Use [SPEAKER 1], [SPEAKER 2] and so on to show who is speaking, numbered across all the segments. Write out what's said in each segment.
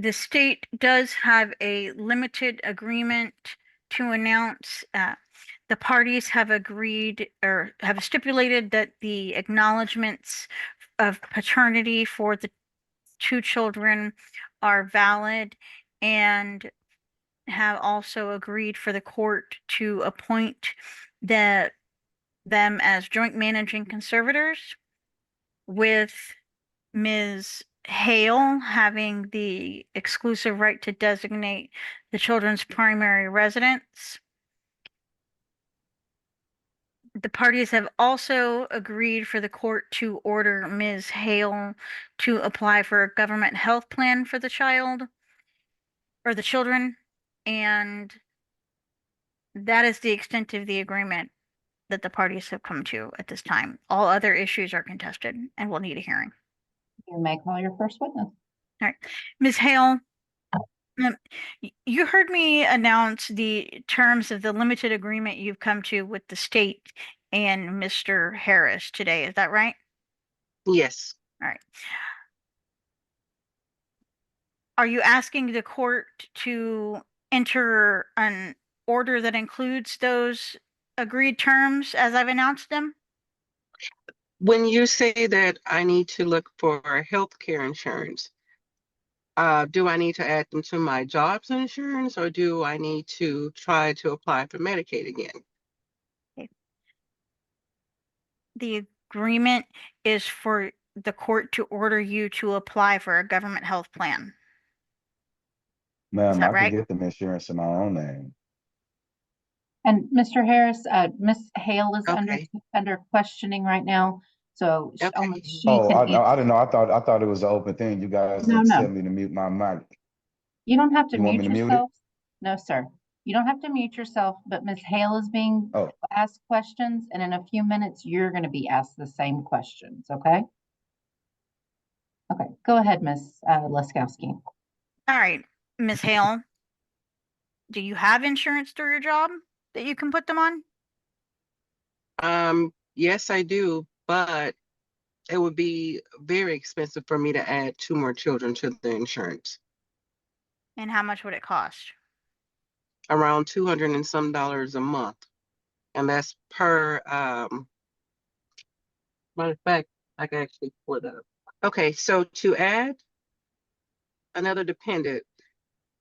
[SPEAKER 1] The state does have a limited agreement to announce. The parties have agreed or have stipulated that the acknowledgements of paternity for the two children are valid, and have also agreed for the court to appoint them as joint managing conservators, with Ms. Hale having the exclusive right to designate the children's primary residence. The parties have also agreed for the court to order Ms. Hale to apply for a government health plan for the child or the children, and that is the extent of the agreement that the parties have come to at this time. All other issues are contested and will need a hearing.
[SPEAKER 2] You may call your first witness.
[SPEAKER 1] All right, Ms. Hale, you heard me announce the terms of the limited agreement you've come to with the state and Mr. Harris today. Is that right?
[SPEAKER 3] Yes.
[SPEAKER 1] All right. Are you asking the court to enter an order that includes those agreed terms as I've announced them?
[SPEAKER 3] When you say that I need to look for health care insurance, do I need to add them to my job's insurance, or do I need to try to apply for Medicaid again?
[SPEAKER 1] Okay. The agreement is for the court to order you to apply for a government health plan.
[SPEAKER 4] Ma'am, I
[SPEAKER 1] right?
[SPEAKER 4] can get them insurance in my own name.
[SPEAKER 2] And Mr. Harris, Miss Hale is
[SPEAKER 3] Okay.
[SPEAKER 2] under questioning right now. So
[SPEAKER 3] Okay.
[SPEAKER 2] only she
[SPEAKER 4] Oh,
[SPEAKER 2] can
[SPEAKER 4] I
[SPEAKER 2] answer.
[SPEAKER 4] didn't know. I thought it was an open thing. You guys
[SPEAKER 2] No,
[SPEAKER 4] just
[SPEAKER 2] no.
[SPEAKER 4] tell me to mute my mic.
[SPEAKER 2] You don't have to
[SPEAKER 4] You want
[SPEAKER 2] mute
[SPEAKER 4] me to mute it?
[SPEAKER 2] yourself. No, sir. You don't have to mute yourself, but Miss Hale is being
[SPEAKER 4] Oh,
[SPEAKER 2] asked questions, and in a few minutes, you're going to be asked the same questions, okay? Okay, go ahead, Miss Laskowski.
[SPEAKER 1] All right, Ms. Hale, do you have insurance through your job that you can put them on?
[SPEAKER 3] Yes, I do, but it would be very expensive for me to add 2 more children to the insurance.
[SPEAKER 1] And how much would it cost?
[SPEAKER 3] Around $200 and some a month. And that's per, matter of fact, I can actually pull it up. Okay, so to add another dependent,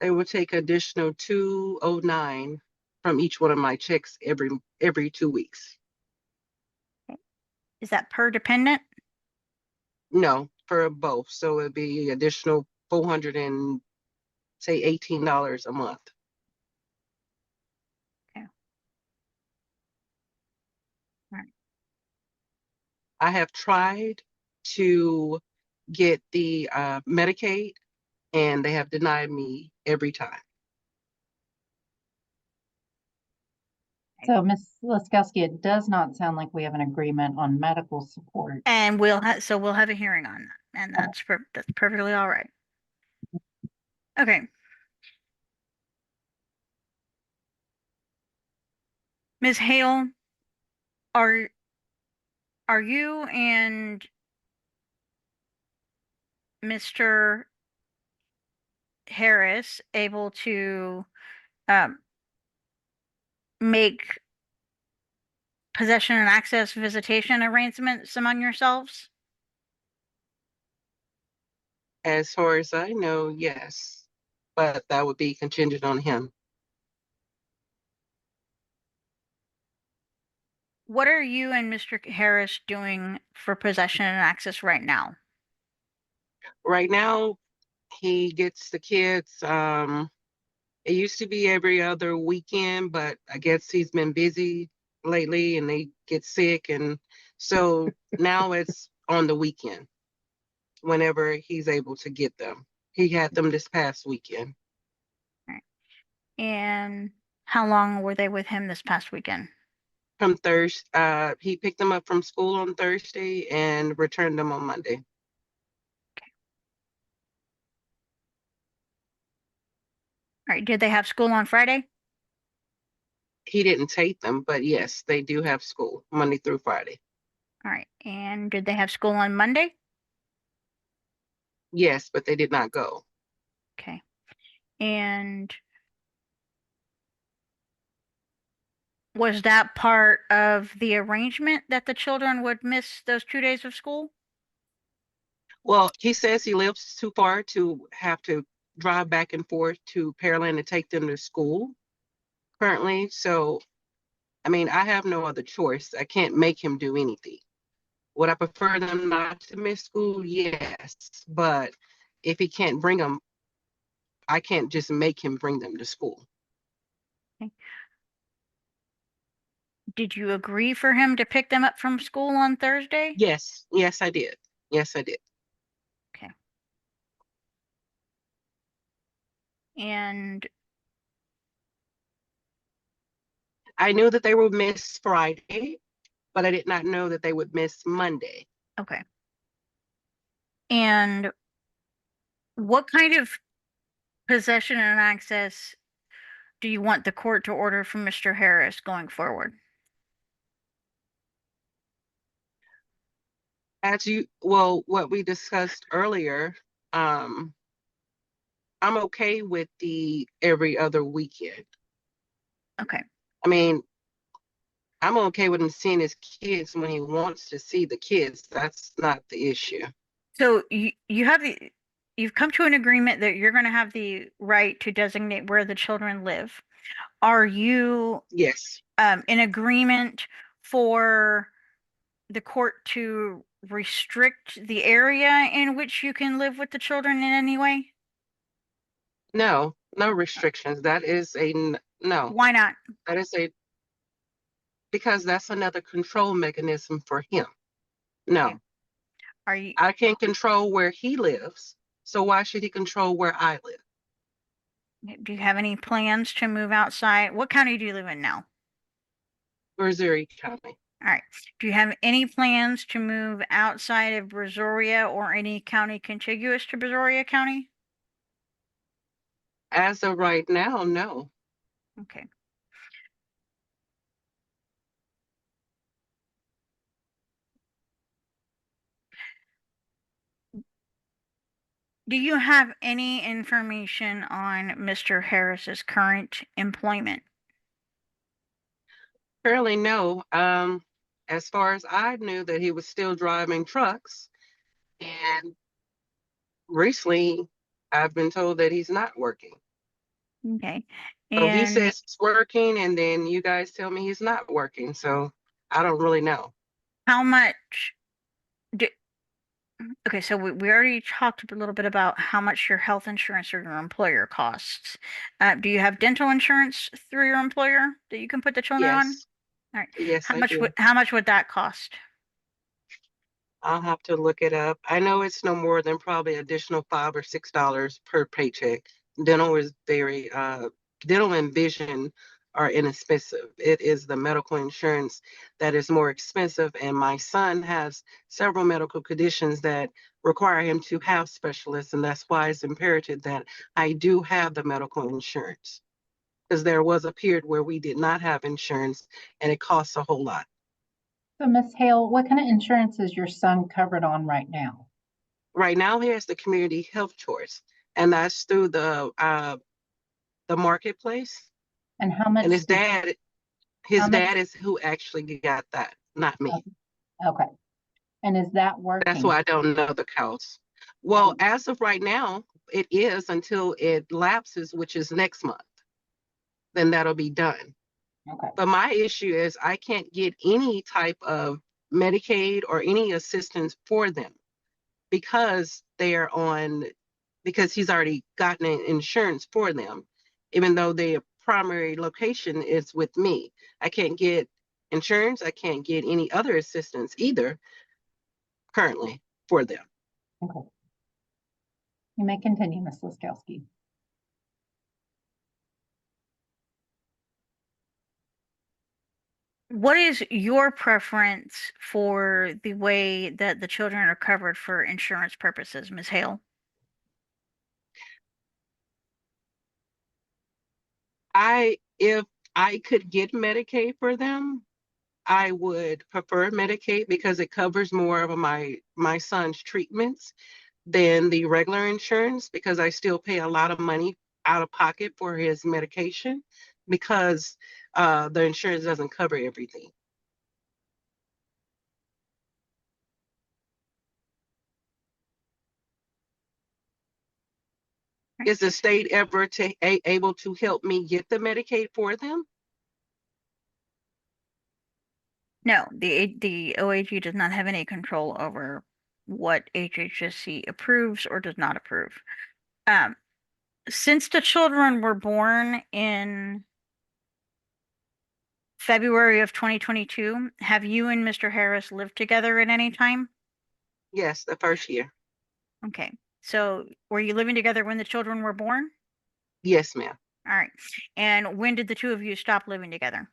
[SPEAKER 3] they would take additional $209 from each one of my checks every 2 weeks.
[SPEAKER 1] Is that per dependent?
[SPEAKER 3] No, for both. So it'd be additional $418 a month.
[SPEAKER 1] Okay. All right.
[SPEAKER 3] I have tried to get the Medicaid, and they have denied me every time.
[SPEAKER 2] So, Ms. Laskowski, it does not sound like we have an agreement on medical support.
[SPEAKER 1] And we'll have a hearing on that, and that's perfectly all right. Okay. Ms. Hale, are you and Mr. Harris able to make possession and access visitation arrangements among yourselves?
[SPEAKER 3] As far as I know, yes, but that would be contingent on him.
[SPEAKER 1] What are you and Mr. Harris doing for possession and access right now?
[SPEAKER 3] Right now, he gets the kids. It used to be every other weekend, but I guess he's been busy lately and they get sick. And so now it's on the weekend whenever he's able to get them. He had them this past weekend.
[SPEAKER 1] All right. And how long were they with him this past weekend?
[SPEAKER 3] From Thursday, he picked them up from school on Thursday and returned them on Monday.
[SPEAKER 1] All right. Did they have school on Friday?
[SPEAKER 3] He didn't take them, but yes, they do have school Monday through Friday.
[SPEAKER 1] All right. And did they have school on Monday?
[SPEAKER 3] Yes, but they did not go.
[SPEAKER 1] Okay. And was that part of the arrangement that the children would miss those 2 days of school?
[SPEAKER 3] Well, he says he lives too far to have to drive back and forth to Pearland to take them to school currently. So, I mean, I have no other choice. I can't make him do anything. Would I prefer them not to miss school? Yes. But if he can't bring them, I can't just make him bring them to school.
[SPEAKER 1] Okay. Did you agree for him to pick them up from school on Thursday?
[SPEAKER 3] Yes. Yes, I did. Yes, I did.
[SPEAKER 1] Okay. And
[SPEAKER 3] I knew that they would miss Friday, but I did not know that they would miss Monday.
[SPEAKER 1] okay. And what kind of possession and access do you want the court to order from Mr. Harris going forward?
[SPEAKER 3] What we discussed earlier, I'm okay with the every other weekend.
[SPEAKER 1] Okay.
[SPEAKER 3] I mean, I'm okay with him seeing his kids when he wants to see the kids. That's not the issue.
[SPEAKER 1] So you've come to an agreement that you're going to have the right to designate where the children live. Are you
[SPEAKER 3] Yes.
[SPEAKER 1] in agreement for the court to restrict the area in which you can live with the children in any way?
[SPEAKER 3] No, no restrictions. That is no.
[SPEAKER 1] Why not?
[SPEAKER 3] That is because that's another control mechanism for him. No,
[SPEAKER 1] Okay. Are you
[SPEAKER 3] I can't control where he lives. So why should he control where I live?
[SPEAKER 1] do you have any plans to move outside? What county do you live in now?
[SPEAKER 3] Missouri County.
[SPEAKER 1] All right. Do you have any plans to move outside of Brazoria or any county contiguous to Brazoria County?
[SPEAKER 3] As of right now, no.
[SPEAKER 1] Okay. Do you have any information on Mr. Harris's current employment?
[SPEAKER 3] Apparently, no. As far as I knew that he was still driving trucks, and recently I've been told that he's not working.
[SPEAKER 1] Okay.
[SPEAKER 3] So he
[SPEAKER 1] And
[SPEAKER 3] says he's working, and then you guys tell me he's not working. So I don't really know.
[SPEAKER 1] how much do, okay, so we already talked a little bit about how much your health insurance or your employer costs. Do you have dental insurance through your employer that you can put the children on?
[SPEAKER 3] Yes,
[SPEAKER 1] All right.
[SPEAKER 3] yes, I do.
[SPEAKER 1] How much would that cost?
[SPEAKER 3] I'll have to look it up. I know it's no more than probably additional $5 or $6 per paycheck. Dental is dental and vision are inexpensive. It is the medical insurance that is more expensive. And my son has several medical conditions that require him to have specialists. And that's why it's imperative that I do have the medical insurance. Because there was a period where we did not have insurance and it costs a whole lot.
[SPEAKER 2] So Ms. Hale, what kind of insurance is your son covered on right now?
[SPEAKER 3] Right now, he has the community health choice, and that's through the marketplace.
[SPEAKER 2] And how much?
[SPEAKER 3] And
[SPEAKER 2] how
[SPEAKER 3] his
[SPEAKER 2] much?
[SPEAKER 3] dad is who actually got that, not me.
[SPEAKER 2] Okay. And is that
[SPEAKER 3] That's
[SPEAKER 2] working?
[SPEAKER 3] why I don't know the cost. Well,
[SPEAKER 2] Um,
[SPEAKER 3] as of right now, it is until it lapses, which is next month. Then that'll be done.
[SPEAKER 2] Okay.
[SPEAKER 3] But my issue is I can't get any type of Medicaid or any assistance for them because because he's already gotten insurance for them, even though their primary location is with me. I can't get insurance. I can't get any other assistance either currently for them.
[SPEAKER 2] Okay. You may continue, Ms. Laskowski.
[SPEAKER 1] What is your preference for the way that the children are covered for insurance purposes, Ms. Hale?
[SPEAKER 3] If I could get Medicaid for them, I would prefer Medicaid because it covers more of my son's treatments than the regular insurance because I still pay a lot of money out of pocket for his medication because the insurance doesn't cover everything. Is the state ever able to help me get the Medicaid for them?
[SPEAKER 1] No, the OAG does not have any control over what HHSC approves or does not approve. Since the children were born in February of 2022, have you and Mr. Harris lived together at any time?
[SPEAKER 3] Yes, the first year.
[SPEAKER 1] Okay, so were you living together when the children were born?
[SPEAKER 3] Yes, ma'am.
[SPEAKER 1] All right. And when did the two of you stop living together?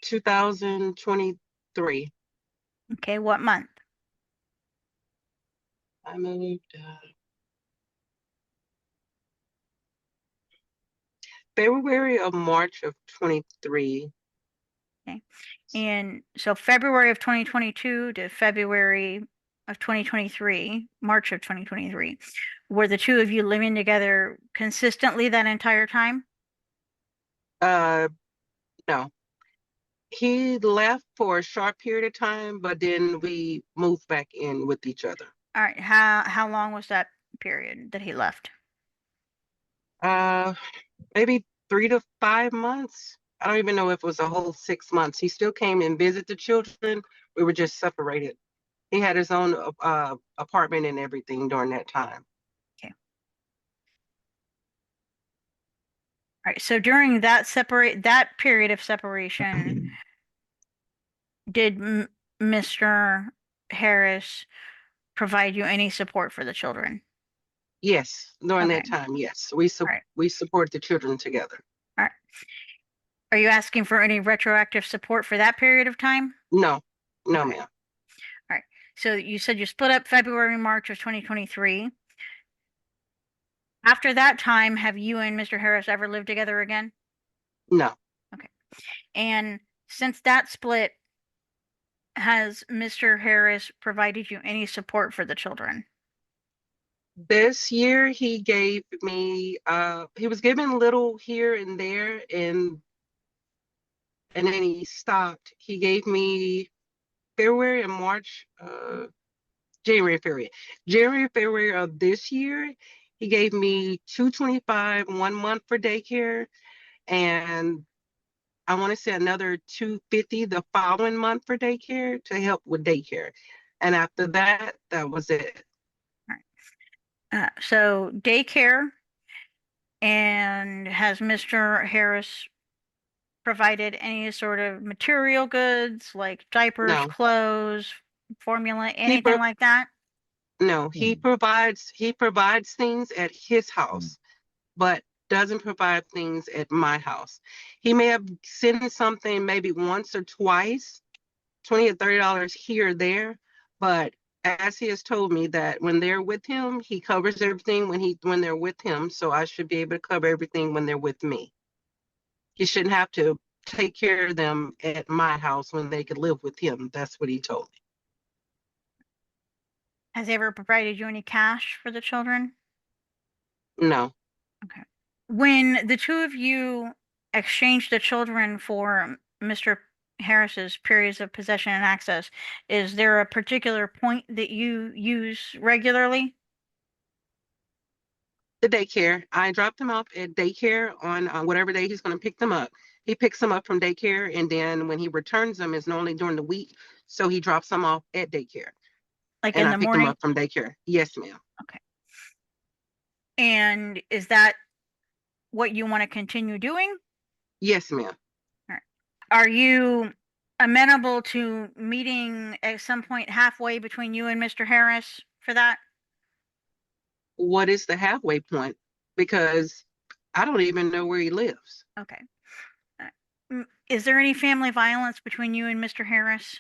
[SPEAKER 3] 2023.
[SPEAKER 1] Okay, what month?
[SPEAKER 3] I moved February of March of 23.
[SPEAKER 1] Okay. And so February of 2022 to February of 2023, March of 2023, were the two of you living together consistently that entire time?
[SPEAKER 3] No. He left for a short period of time, but then we moved back in with each other.
[SPEAKER 1] All right. How long was that period that he left?
[SPEAKER 3] Maybe 3 to 5 months. I don't even know if it was a whole 6 months. He still came and visited the children. We were just separated. He had his own apartment and everything during that time.
[SPEAKER 1] Okay. All right. So during that period of separation, did Mr. Harris provide you any support for the children?
[SPEAKER 3] Yes, during
[SPEAKER 1] Okay.
[SPEAKER 3] that time, yes.
[SPEAKER 1] Right.
[SPEAKER 3] We support the children together.
[SPEAKER 1] All right. Are you asking for any retroactive support for that period of time?
[SPEAKER 3] No, no,
[SPEAKER 1] Okay.
[SPEAKER 3] ma'am.
[SPEAKER 1] All right. So you said you split up February, March of 2023. After that time, have you and Mr. Harris ever lived together again?
[SPEAKER 3] No.
[SPEAKER 1] Okay. And since that split, has Mr. Harris provided you any support for the children?
[SPEAKER 3] This year he gave me he was giving little here and there and then he stopped. He gave me February and March, January, February of this year, he gave me $225 1 month for daycare, and I want to say another $250 the following month for daycare to help with daycare. And after that, that was it.
[SPEAKER 1] All right. So daycare, and has Mr. Harris provided any sort of material goods like diapers,
[SPEAKER 3] No,
[SPEAKER 1] clothes, formula,
[SPEAKER 3] he
[SPEAKER 1] anything like that?
[SPEAKER 3] no, he provides things at his house, but doesn't provide things at my house. He may have sent something maybe once or twice, $20 or $30 here or there, but as he has told me that when they're with him, he covers everything when they're with him. So I should be able to cover everything when they're with me. He shouldn't have to take care of them at my house when they could live with him. That's what he told me.
[SPEAKER 1] Has he ever provided you any cash for the children?
[SPEAKER 3] No,
[SPEAKER 1] Okay. When the two of you exchanged the children for Mr. Harris's periods of possession and access, is there a particular point that you use regularly?
[SPEAKER 3] the daycare. I dropped him off at daycare on whatever day he's going to pick them up. He picks them up from daycare, and then when he returns them is normally during the week. So he drops them off at daycare,
[SPEAKER 1] Like
[SPEAKER 3] and
[SPEAKER 1] in
[SPEAKER 3] I
[SPEAKER 1] the
[SPEAKER 3] pick them
[SPEAKER 1] morning?
[SPEAKER 3] up from daycare. Yes, ma'am.
[SPEAKER 1] Okay. And is that what you want to continue doing?
[SPEAKER 3] Yes, ma'am.
[SPEAKER 1] All right. Are you amenable to meeting at some point halfway between you and Mr. Harris for that?
[SPEAKER 3] What is the halfway point? Because I don't even know where he lives.
[SPEAKER 1] Okay. Is there any family violence between you and Mr. Harris?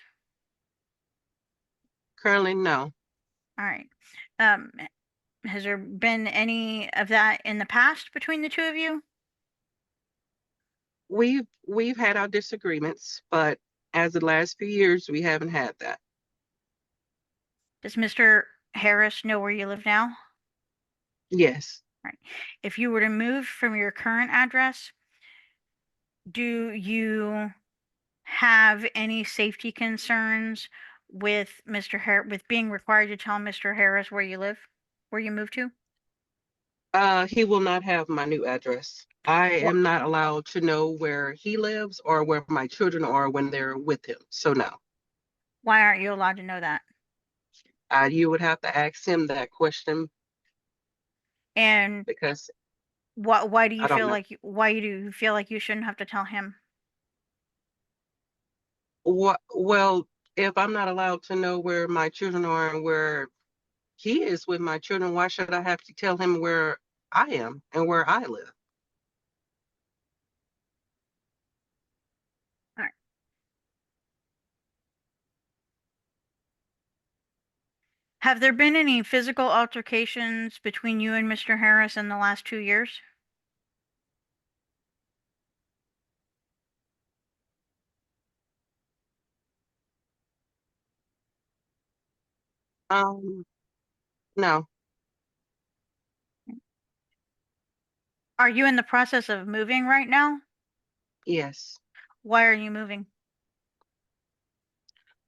[SPEAKER 3] Currently, no.
[SPEAKER 1] All right. Um, has there been any of that in the past between the two of you?
[SPEAKER 3] We've had our disagreements, but as the last few years, we haven't had that.
[SPEAKER 1] Does Mr. Harris know where you live now?
[SPEAKER 3] Yes.
[SPEAKER 1] Right. If you were to move from your current address, do you have any safety concerns with with being required to tell Mr. Harris where you live, where you moved to?
[SPEAKER 3] He will not have my new address. I
[SPEAKER 1] Wh-
[SPEAKER 3] am not allowed to know where he lives or where my children are when they're with him. So no,
[SPEAKER 1] Why aren't you allowed to know that?
[SPEAKER 3] you would have to ask him that question
[SPEAKER 1] And
[SPEAKER 3] because
[SPEAKER 1] why do you
[SPEAKER 3] I don't
[SPEAKER 1] feel
[SPEAKER 3] know.
[SPEAKER 1] like why do you feel like you shouldn't have to tell him?
[SPEAKER 3] What? Well, if I'm not allowed to know where my children are and where he is with my children, why should I have to tell him where I am and where I live?
[SPEAKER 1] All right. Have there been any physical altercations between you and Mr. Harris in the last 2 years?
[SPEAKER 3] Um, no,
[SPEAKER 1] Are you in the process of moving right now?
[SPEAKER 3] yes.
[SPEAKER 1] Why are you moving?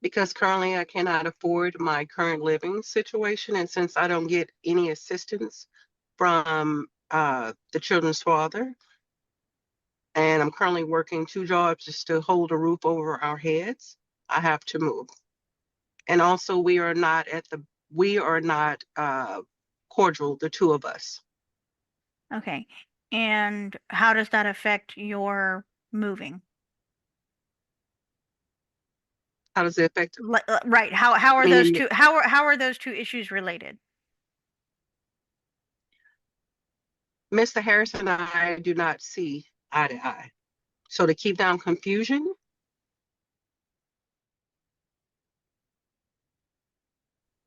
[SPEAKER 3] Because currently I cannot afford my current living situation. And since I don't get any assistance from the children's father, and I'm currently working 2 jobs just to hold a roof over our heads, I have to move. And also we are not cordial, the two of us.
[SPEAKER 1] Okay. And how does that affect your moving?
[SPEAKER 3] How does it affect
[SPEAKER 1] Right. How are
[SPEAKER 3] me
[SPEAKER 1] those
[SPEAKER 3] and
[SPEAKER 1] two how are those two issues related?
[SPEAKER 3] Mr. Harris and I do not see eye to eye. So to keep down confusion,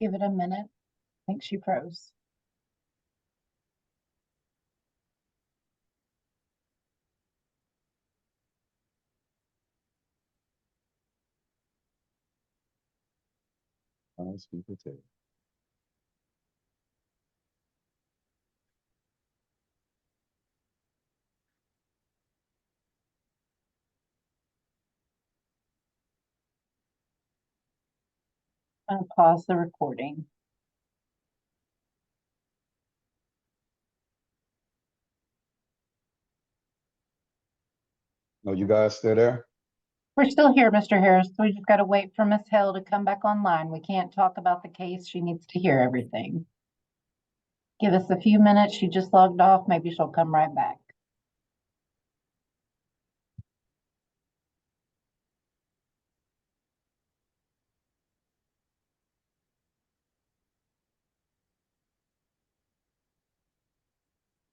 [SPEAKER 2] Give it a minute. I think she froze.
[SPEAKER 4] I'll speak with you.
[SPEAKER 2] I'm gonna pause the recording.
[SPEAKER 4] No, you guys still there?
[SPEAKER 2] We're still here, Mr. Harris. We just gotta wait for Miss Hale to come back online. We can't talk about the case. She needs to hear everything. Give us a few minutes. She just logged off. Maybe she'll come right back.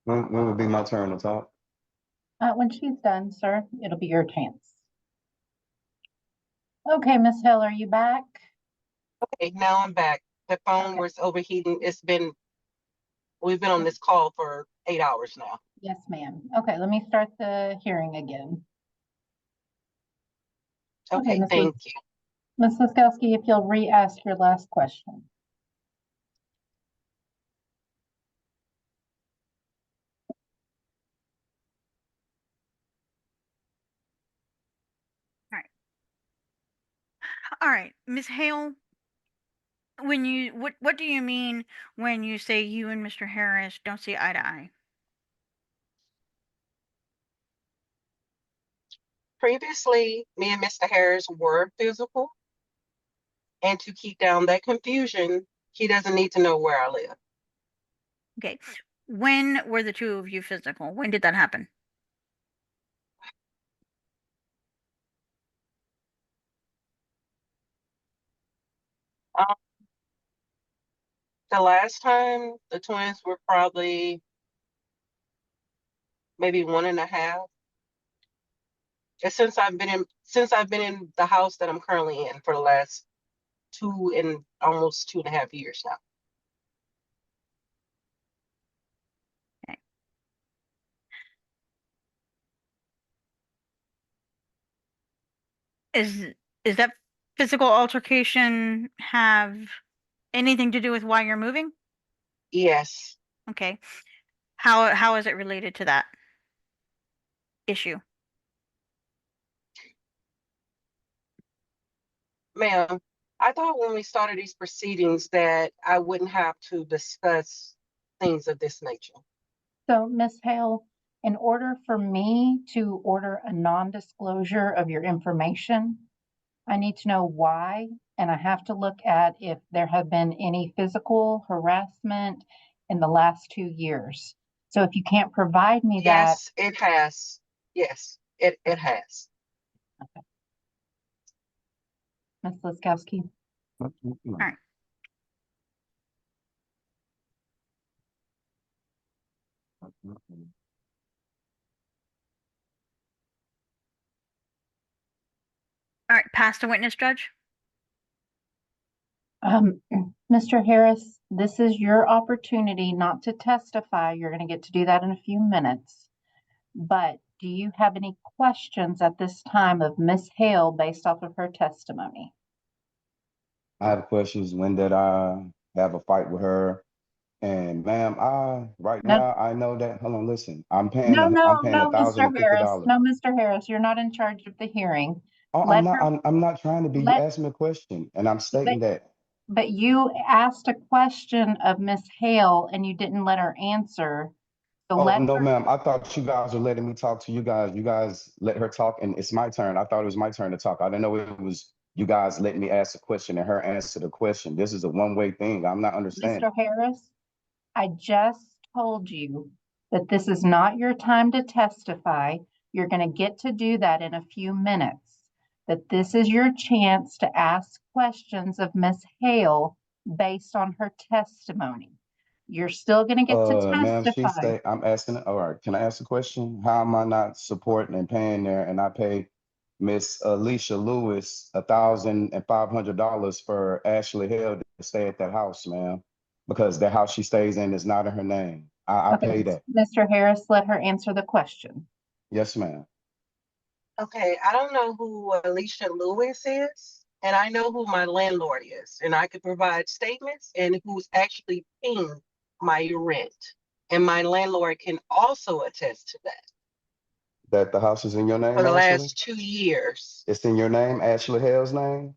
[SPEAKER 4] When would be my turn to talk?
[SPEAKER 2] When she's done, sir, it'll be your chance. Okay, Miss Hale, are you back?
[SPEAKER 3] okay, now I'm back. The phone
[SPEAKER 2] Okay.
[SPEAKER 3] was overheating. We've been on this call for 8 hours now.
[SPEAKER 2] Yes, ma'am. Okay, let me start the hearing again. Okay,
[SPEAKER 3] Okay, thank you.
[SPEAKER 2] Ms. Laskowski, if you'll re-ask your last question.
[SPEAKER 1] All right. All right. Ms. Hale, when you what do you mean when you say you and Mr. Harris don't see eye to eye?
[SPEAKER 3] Previously, me and Mr. Harris were physical, and to keep down that confusion, he doesn't need to know where I live.
[SPEAKER 1] Okay. When were the two of you physical? When did that happen?
[SPEAKER 3] Um, the last time the twins were probably maybe 1.5. And since I've been in the house that I'm currently in for the last 2.5 years now.
[SPEAKER 1] Okay. Is that physical altercation have Anything to do with why you're moving?
[SPEAKER 3] Yes,
[SPEAKER 1] Okay. How is it related to that issue?
[SPEAKER 3] ma'am. I thought when we started these proceedings that I wouldn't have to discuss things of this nature.
[SPEAKER 2] So, Ms. Hale, in order for me to order a non-disclosure of your information, I need to know why, and I have to look at if there have been any physical harassment in the last 2 years. So if you can't provide me that,
[SPEAKER 3] Yes, it has. Yes, it has.
[SPEAKER 2] Ms. Laskowski,
[SPEAKER 1] All right. All right, pass to witness, Judge.
[SPEAKER 2] Mr. Harris, this is your opportunity not to testify. You're going to get to do that in a few minutes. But do you have any questions at this time of Ms. Hale based off of her testimony?
[SPEAKER 4] I have questions. When did I have a fight with her? And ma'am, right
[SPEAKER 2] No,
[SPEAKER 4] now I know that. Hold on, listen. I'm paying
[SPEAKER 2] no, no, no, Mr. Harris.
[SPEAKER 4] $1,050.
[SPEAKER 2] No, Mr. Harris, you're not in charge of the hearing.
[SPEAKER 4] Oh, I'm
[SPEAKER 2] Let
[SPEAKER 4] not.
[SPEAKER 2] her,
[SPEAKER 4] I'm not trying to be. You
[SPEAKER 2] let,
[SPEAKER 4] asked me a question, and I'm
[SPEAKER 2] but,
[SPEAKER 4] stating that.
[SPEAKER 2] but you asked a question of Ms. Hale and you didn't let her answer. So
[SPEAKER 4] Oh
[SPEAKER 2] let
[SPEAKER 4] no,
[SPEAKER 2] her,
[SPEAKER 4] ma'am. I thought you guys were letting me talk to you guys. You guys let her talk, and it's my turn. I thought it was my turn to talk. I didn't know it was you guys letting me ask a question and her answer the question. This is a one-way thing. I'm not understanding.
[SPEAKER 2] Mr. Harris, I just told you that this is not your time to testify. You're going to get to do that in a few minutes. That this is your chance to ask questions of Ms. Hale based on her testimony. You're still going to get to
[SPEAKER 4] Ma'am,
[SPEAKER 2] testify.
[SPEAKER 4] I'm asking, all right, can I ask a question? How am I not supporting and paying there? And I pay Miss Alicia Lewis $1,500 for Ashley Hale to stay at that house, ma'am, because the house she stays in is not in her name. I
[SPEAKER 2] Okay,
[SPEAKER 4] pay that.
[SPEAKER 2] Mr. Harris, let her answer the question.
[SPEAKER 4] Yes, ma'am.
[SPEAKER 3] Okay, I don't know who Alicia Lewis is, and I know who my landlord is, and I could provide statements and who's actually paying my rent. And my landlord can also attest to that
[SPEAKER 4] That the house is in your
[SPEAKER 3] for
[SPEAKER 4] name,
[SPEAKER 3] the
[SPEAKER 4] Ashley?
[SPEAKER 3] last 2 years.
[SPEAKER 4] It's in your name, Ashley Hale's name?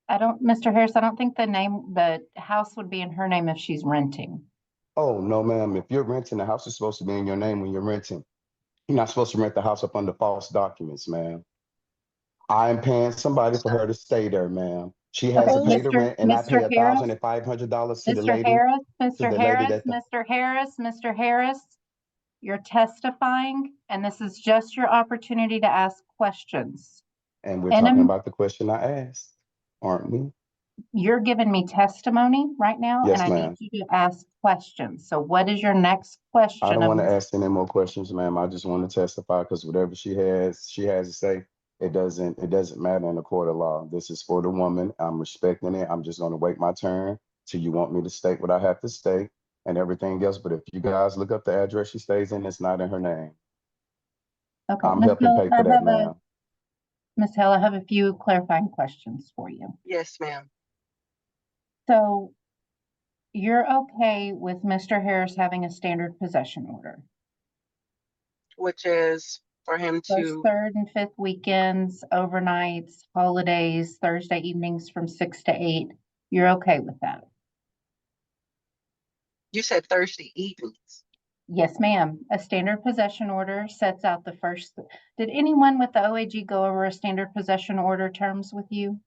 [SPEAKER 2] Mr. Harris, I don't think the house would be in her name if she's renting.
[SPEAKER 4] Oh, no, ma'am. If you're renting, the house is supposed to be in your name when you're renting. You're not supposed to rent the house up under false documents, ma'am. I'm paying somebody for her to stay there, ma'am. She has
[SPEAKER 2] Okay,
[SPEAKER 4] to pay
[SPEAKER 3] Who?
[SPEAKER 4] the rent, and I
[SPEAKER 2] Mr.
[SPEAKER 4] pay
[SPEAKER 2] Harris,
[SPEAKER 4] $1,500 to the
[SPEAKER 2] Mr.
[SPEAKER 4] lady,
[SPEAKER 2] Harris,
[SPEAKER 4] to
[SPEAKER 2] Mr.
[SPEAKER 4] the lady
[SPEAKER 2] Harris,
[SPEAKER 4] that the,
[SPEAKER 2] Mr. Harris, Mr. Harris, you're testifying, and this is just your opportunity to ask questions.
[SPEAKER 4] and we're
[SPEAKER 2] And
[SPEAKER 4] talking about the question I asked, aren't we?
[SPEAKER 2] you're giving me testimony right now, and
[SPEAKER 4] Yes,
[SPEAKER 2] I need
[SPEAKER 4] ma'am.
[SPEAKER 2] you to ask questions. So what is your next
[SPEAKER 4] I
[SPEAKER 2] question
[SPEAKER 4] don't
[SPEAKER 2] of
[SPEAKER 4] want to
[SPEAKER 2] Ms.
[SPEAKER 4] ask any more questions, ma'am. I just want to testify because whatever she has to say, it doesn't matter in the court of law. This is for the woman. I'm respecting it. I'm just going to wait my turn till you want me to state what I have to state and everything else. But if you guys look up the address she stays in, it's not in her name.
[SPEAKER 2] Okay,
[SPEAKER 4] I'm helping pay for that, ma'am.
[SPEAKER 2] Ms. Hale, I have a few clarifying questions for you.
[SPEAKER 3] Yes, ma'am.
[SPEAKER 2] So you're okay with Mr. Harris having a standard possession order?
[SPEAKER 3] Which is for him
[SPEAKER 2] First,
[SPEAKER 3] to,
[SPEAKER 2] third, and fifth weekends, overnights, holidays, Thursday evenings from 6 to 8. You're okay with that?
[SPEAKER 3] you said Thursday evenings.
[SPEAKER 2] Yes, ma'am. A standard possession order sets out the first. Did anyone with the OAG go over a standard possession order terms with you?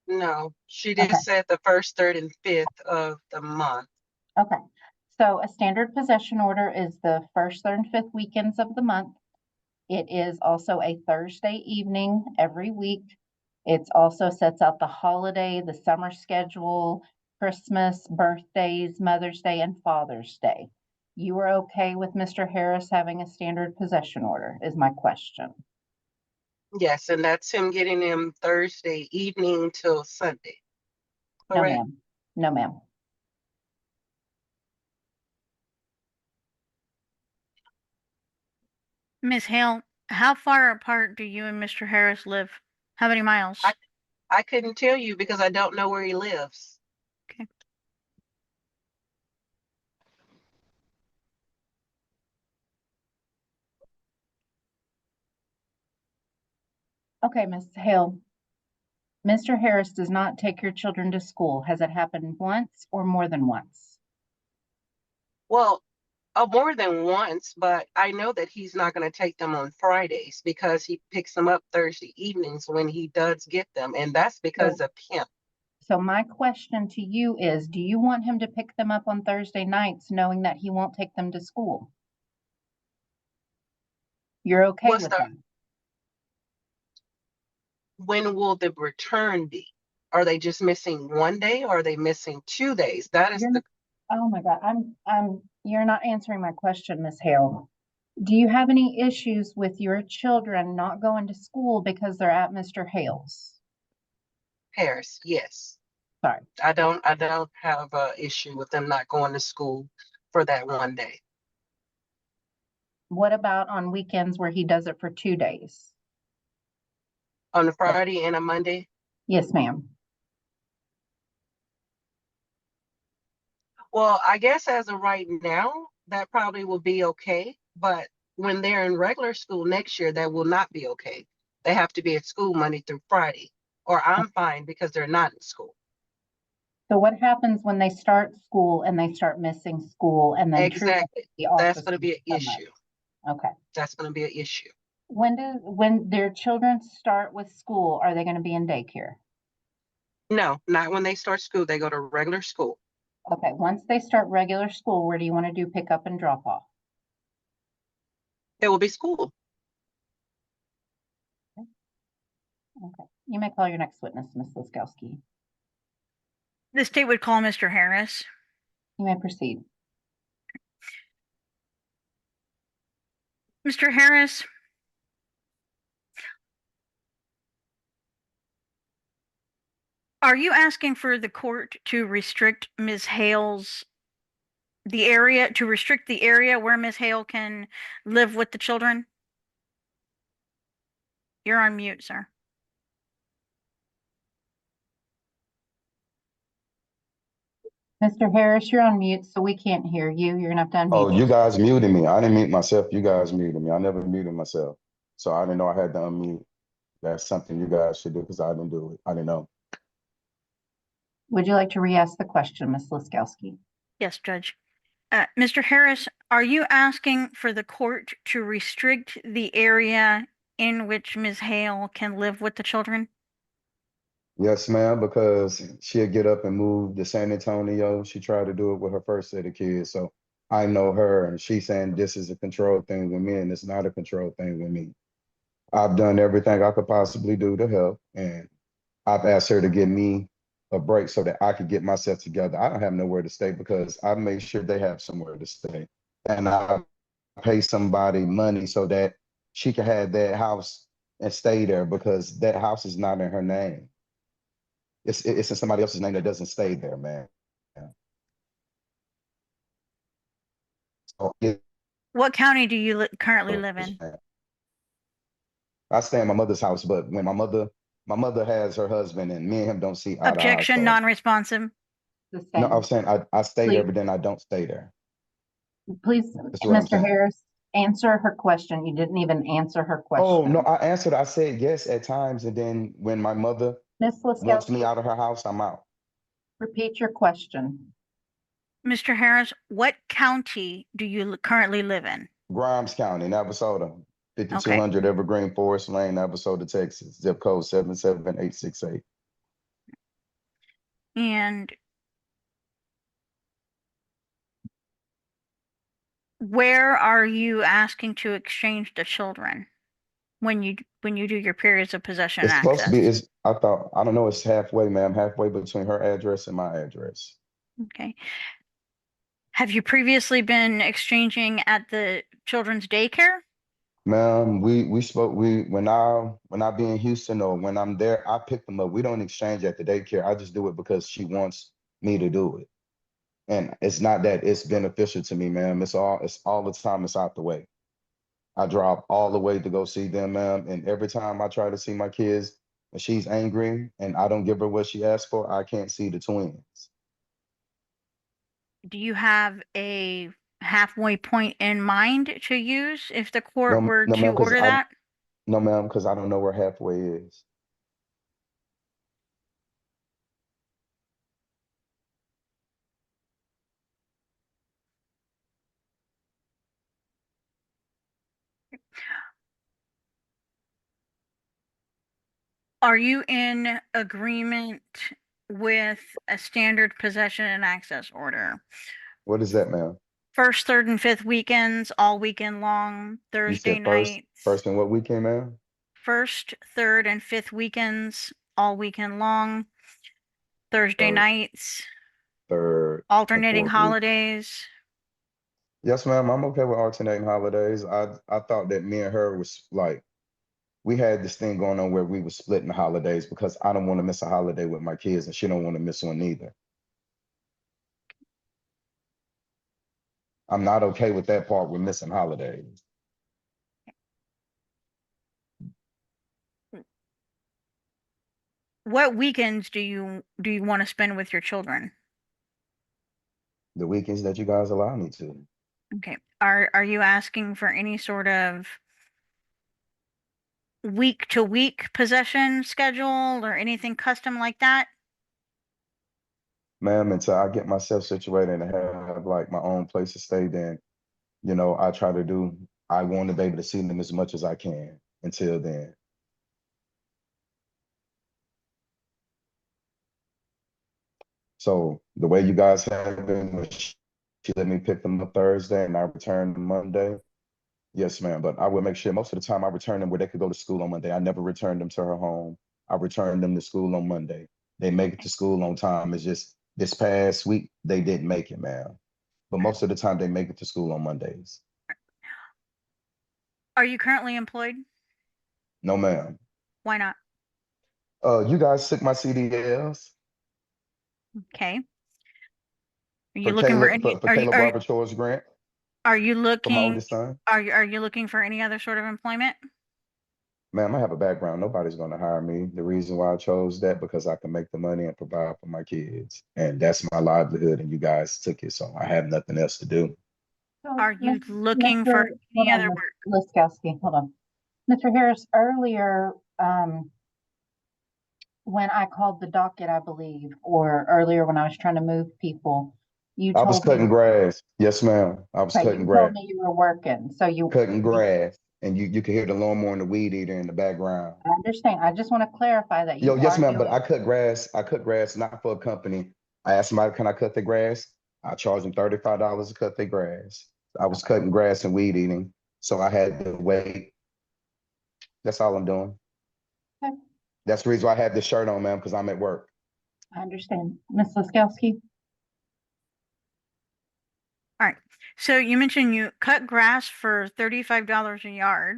[SPEAKER 3] No, she
[SPEAKER 2] Okay,
[SPEAKER 3] just said the first, third, and fifth of the month.
[SPEAKER 2] okay. So a standard possession order is the first, third, and fifth weekends of the month. It is also a Thursday evening every week. It also sets out the holiday, the summer schedule, Christmas, birthdays, Mother's Day, and Father's Day. You are okay with Mr. Harris having a standard possession order, is my question.
[SPEAKER 3] Yes, and that's him getting them Thursday evening till Sunday.
[SPEAKER 2] No,
[SPEAKER 3] Correct?
[SPEAKER 2] ma'am. No, ma'am.
[SPEAKER 1] Miss Hale, how far apart do you and Mr. Harris live? How many miles?
[SPEAKER 3] I couldn't tell you because I don't know where he lives.
[SPEAKER 1] Okay.
[SPEAKER 2] Okay, Ms. Hale. Mr. Harris does not take your children to school. Has it happened once or more than once?
[SPEAKER 3] Well, more than once, but I know that he's not going to take them on Fridays because he picks them up Thursday evenings when he does get them, and that's because of him.
[SPEAKER 2] So my question to you is, do you want him to pick them up on Thursday nights knowing that he won't take them to school? You're okay
[SPEAKER 3] What's
[SPEAKER 2] with
[SPEAKER 3] the
[SPEAKER 2] that?
[SPEAKER 3] When will the return be? Are they just missing one day or are they missing 2 days? That is
[SPEAKER 2] You're, oh my God, you're not answering my question, Miss Hale. Do you have any issues with your children not going to school because they're at Mr. Hale's?
[SPEAKER 3] Harris. Yes.
[SPEAKER 2] Sorry.
[SPEAKER 3] I don't have a issue with them not going to school for that one day.
[SPEAKER 2] What about on weekends where he does it for 2 days?
[SPEAKER 3] On a Friday and a Monday?
[SPEAKER 2] Yes, ma'am.
[SPEAKER 3] Well, I guess as of right now, that probably will be okay. But when they're in regular school next year, that will not be okay. They have to be at school Monday through Friday, or I'm fine because they're not in school.
[SPEAKER 2] So what happens when they start school and they start missing school and then
[SPEAKER 3] Exactly.
[SPEAKER 2] the
[SPEAKER 3] That's going to
[SPEAKER 2] officers
[SPEAKER 3] be an
[SPEAKER 2] come up?
[SPEAKER 3] issue.
[SPEAKER 2] Okay.
[SPEAKER 3] That's going to be an issue.
[SPEAKER 2] When their children start with school, are they going to be in daycare?
[SPEAKER 3] No, not when they start school. They go to regular school.
[SPEAKER 2] Okay, once they start regular school, where do you want to do pick up and drop off?
[SPEAKER 3] It will be school.
[SPEAKER 2] Okay, you may call your next witness, Ms. Laskowski.
[SPEAKER 1] The state would call Mr. Harris.
[SPEAKER 2] You may proceed.
[SPEAKER 1] Mr. Harris, are you asking for the court to restrict Ms. Hale's to restrict the area where Ms. Hale can live with the children? You're on mute, sir.
[SPEAKER 2] Mr. Harris, you're on mute, so we can't hear you. You're gonna have to unmute.
[SPEAKER 4] Oh, you guys muted me. I didn't mute myself. You guys muted me. I never muted myself. So I didn't know I had to unmute. That's something you guys should do because I didn't do it. I didn't know.
[SPEAKER 2] Would you like to re-ask the question, Ms. Laskowski?
[SPEAKER 1] Yes, Judge. Mr. Harris, are you asking for the court to restrict the area in which Ms. Hale can live with the children?
[SPEAKER 4] Yes, ma'am, because she'll get up and move to San Antonio. She tried to do it with her first set of kids. So I know her and she's saying this is a control thing with me and it's not a control thing with me. I've done everything I could possibly do to help and I've asked her to give me a break so that I could get myself together. I don't have nowhere to stay because I made sure they have somewhere to stay. And I pay somebody money so that she can have that house and stay there because that house is not in her name. It's in somebody else's name that doesn't stay there, man. So,
[SPEAKER 1] What county do you currently live in?
[SPEAKER 4] I stay in my mother's house, but when my mother has her husband and me and him don't see eye to eye.
[SPEAKER 1] Objection,
[SPEAKER 4] So,
[SPEAKER 1] non-responsive.
[SPEAKER 2] The
[SPEAKER 4] no,
[SPEAKER 2] same.
[SPEAKER 4] I'm saying I stay there,
[SPEAKER 2] Please.
[SPEAKER 4] but then I don't stay there.
[SPEAKER 2] Please,
[SPEAKER 4] That's what I'm
[SPEAKER 2] Mr.
[SPEAKER 4] saying.
[SPEAKER 2] Harris, answer her question. You didn't even answer her
[SPEAKER 4] Oh,
[SPEAKER 2] question.
[SPEAKER 4] no, I answered. I said yes at times, and then when my mother
[SPEAKER 2] Ms.
[SPEAKER 4] wants me
[SPEAKER 2] Laskowski,
[SPEAKER 4] out of her house, I'm out.
[SPEAKER 2] repeat your question.
[SPEAKER 1] Mr. Harris, what county do you currently live in?
[SPEAKER 4] Grimes County, Navasota,
[SPEAKER 1] Okay.
[SPEAKER 4] 5200 Evergreen Forest Lane, Navasota, Texas, zip code 77868.
[SPEAKER 1] And where are you asking to exchange the children when you do your periods of possession and
[SPEAKER 4] It's supposed to be,
[SPEAKER 1] access?
[SPEAKER 4] I don't know, it's halfway, ma'am, halfway between her address and my address.
[SPEAKER 1] Okay. Have you previously been exchanging at the children's daycare?
[SPEAKER 4] Ma'am, when I be in Houston or when I'm there, I pick them up. We don't exchange at the daycare. I just do it because she wants me to do it. And it's not that it's beneficial to me, ma'am. It's all the time it's out the way. I drive all the way to go see them, ma'am. And every time I try to see my kids, and she's angry and I don't give her what she asked for, I can't see the twins.
[SPEAKER 1] Do you have a halfway point in mind to use if the court
[SPEAKER 4] No,
[SPEAKER 1] were
[SPEAKER 4] no, ma'am,
[SPEAKER 1] to
[SPEAKER 4] because
[SPEAKER 1] order
[SPEAKER 4] I
[SPEAKER 1] that?
[SPEAKER 4] no, ma'am, because I don't know where halfway is.
[SPEAKER 1] Are you in agreement with a standard possession and access order?
[SPEAKER 4] What is that, ma'am?
[SPEAKER 1] First, third, and fifth weekends, all weekend long,
[SPEAKER 4] You
[SPEAKER 1] Thursday
[SPEAKER 4] said first
[SPEAKER 1] nights.
[SPEAKER 4] and what weekend, ma'am?
[SPEAKER 1] First, third, and fifth weekends, all weekend long, Thursday
[SPEAKER 4] First,
[SPEAKER 1] nights,
[SPEAKER 4] third, and
[SPEAKER 1] alternating
[SPEAKER 4] fourth week.
[SPEAKER 1] holidays.
[SPEAKER 4] Yes, ma'am. I'm okay with alternating holidays. I thought that me and her was like we had this thing going on where we were splitting the holidays because I don't want to miss a holiday with my kids and she don't want to miss one either. I'm not okay with that part with missing holidays.
[SPEAKER 1] What weekends do you want to spend with your children?
[SPEAKER 4] The weekends that you guys allow me to.
[SPEAKER 1] Okay. Are you asking for any sort of week to week possession schedule or anything custom like that?
[SPEAKER 4] Ma'am, until I get myself situated and have like my own place to stay, then, I try to do, I want to be able to see them as much as I can until then. So the way you guys have been, she let me pick them up Thursday and I return Monday. Yes, ma'am. But I would make sure most of the time I return them where they could go to school on Monday. I never returned them to her home. I returned them to school on Monday. They make it to school on time. It's just this past week they didn't make it, ma'am. But most of the time they make it to school on Mondays.
[SPEAKER 1] Are you currently employed?
[SPEAKER 4] No, ma'am.
[SPEAKER 1] Why not?
[SPEAKER 4] You guys took my CDLs
[SPEAKER 1] Okay. Are you
[SPEAKER 4] for
[SPEAKER 1] looking for
[SPEAKER 4] Caleb
[SPEAKER 1] any,
[SPEAKER 4] for Caleb Barber Choice grant
[SPEAKER 1] are you
[SPEAKER 4] for my
[SPEAKER 1] looking,
[SPEAKER 4] oldest son.
[SPEAKER 1] are you looking for any other sort of employment?
[SPEAKER 4] Ma'am, I have a background. Nobody's going to hire me. The reason why I chose that because I can make the money and provide for my kids, and that's my livelihood. And you guys took it, so I have nothing else to do.
[SPEAKER 2] So,
[SPEAKER 1] Are you looking for
[SPEAKER 2] Hold
[SPEAKER 1] any other
[SPEAKER 2] on,
[SPEAKER 1] work?
[SPEAKER 2] Ms. Laskowski, hold on. Mr. Harris, earlier, when I called the docket, I believe, or earlier when I was trying to move people, you
[SPEAKER 4] I was
[SPEAKER 2] told me,
[SPEAKER 4] cutting grass. Yes, ma'am. I was
[SPEAKER 2] okay,
[SPEAKER 4] cutting
[SPEAKER 2] you told
[SPEAKER 4] grass,
[SPEAKER 2] me you were working, so
[SPEAKER 4] cutting grass, and you can hear the lawnmower and the weed eater in the background.
[SPEAKER 2] I understand. I just want to clarify that
[SPEAKER 4] Yo,
[SPEAKER 2] you
[SPEAKER 4] yes,
[SPEAKER 2] are
[SPEAKER 4] ma'am. But
[SPEAKER 2] doing,
[SPEAKER 4] I cut grass. I cut grass not for a company. I asked somebody, can I cut the grass? I charged them $35 to cut their grass. I was
[SPEAKER 2] okay,
[SPEAKER 4] cutting grass and weed eating, so I had to wait. That's all I'm doing.
[SPEAKER 2] okay,
[SPEAKER 4] That's the reason why I have this shirt on, ma'am, because I'm at work.
[SPEAKER 2] I understand. Ms. Laskowski?
[SPEAKER 1] All right. So you mentioned you cut grass for $35 a yard.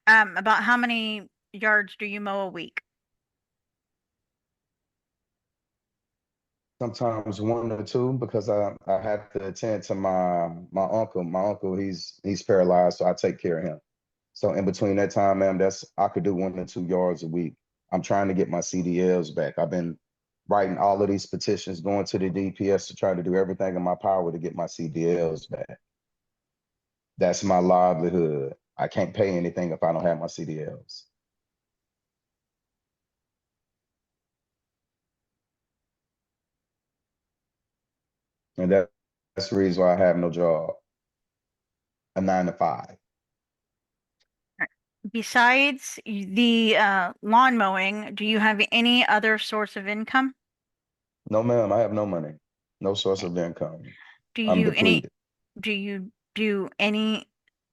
[SPEAKER 1] About how many yards do you mow a week?
[SPEAKER 4] Sometimes one or two because I have to attend to my uncle. My uncle, he's paralyzed, so I take care of him. So in between that time, ma'am, that's I could do 1 to 2 yards a week. I'm trying to get my CDLs back. I've been writing all of these petitions, going to the DPS to try to do everything in my power to get my CDLs back. That's my livelihood. I can't pay anything if I don't have my CDLs. And that's the reason why I have no job, a 9 to 5.
[SPEAKER 1] Besides the lawn mowing, do you have any other source of income?
[SPEAKER 4] No, ma'am, I have no money, no source of income.
[SPEAKER 1] Do
[SPEAKER 4] I'm
[SPEAKER 1] you any
[SPEAKER 4] depleted.
[SPEAKER 1] do you do any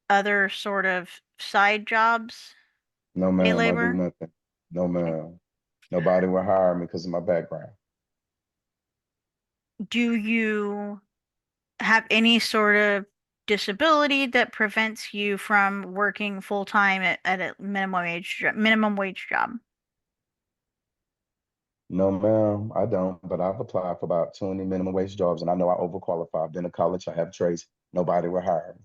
[SPEAKER 1] other sort of side jobs?
[SPEAKER 4] No,
[SPEAKER 1] Day
[SPEAKER 4] ma'am, I do
[SPEAKER 1] labor?
[SPEAKER 4] nothing. No,
[SPEAKER 1] Okay.
[SPEAKER 4] ma'am. Nobody will hire me because of my background.
[SPEAKER 1] Do you have any sort of disability that prevents you from working full time at a minimum wage job?
[SPEAKER 4] No, ma'am, I don't. But I've applied for about 20 minimum wage jobs, and I know I overqualify. I've been to college. I have trades. Nobody will hire me.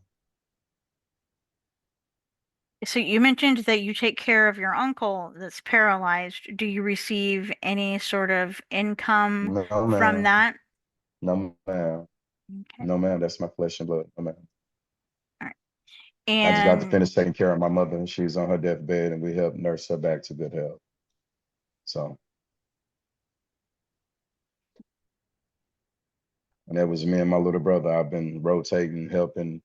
[SPEAKER 1] So you mentioned that you take care of your uncle that's paralyzed. Do you receive any sort of income
[SPEAKER 4] No,
[SPEAKER 1] from
[SPEAKER 4] ma'am.
[SPEAKER 1] that?
[SPEAKER 4] No, ma'am.
[SPEAKER 1] Okay.
[SPEAKER 4] No, ma'am. That's my flesh and blood. No, ma'am.
[SPEAKER 1] All right.
[SPEAKER 4] I just got to
[SPEAKER 1] And
[SPEAKER 4] finish taking care of my mother, and she's on her deathbed, and we helped nurse her back to good health. So, and that was me and my little brother. I've been rotating, helping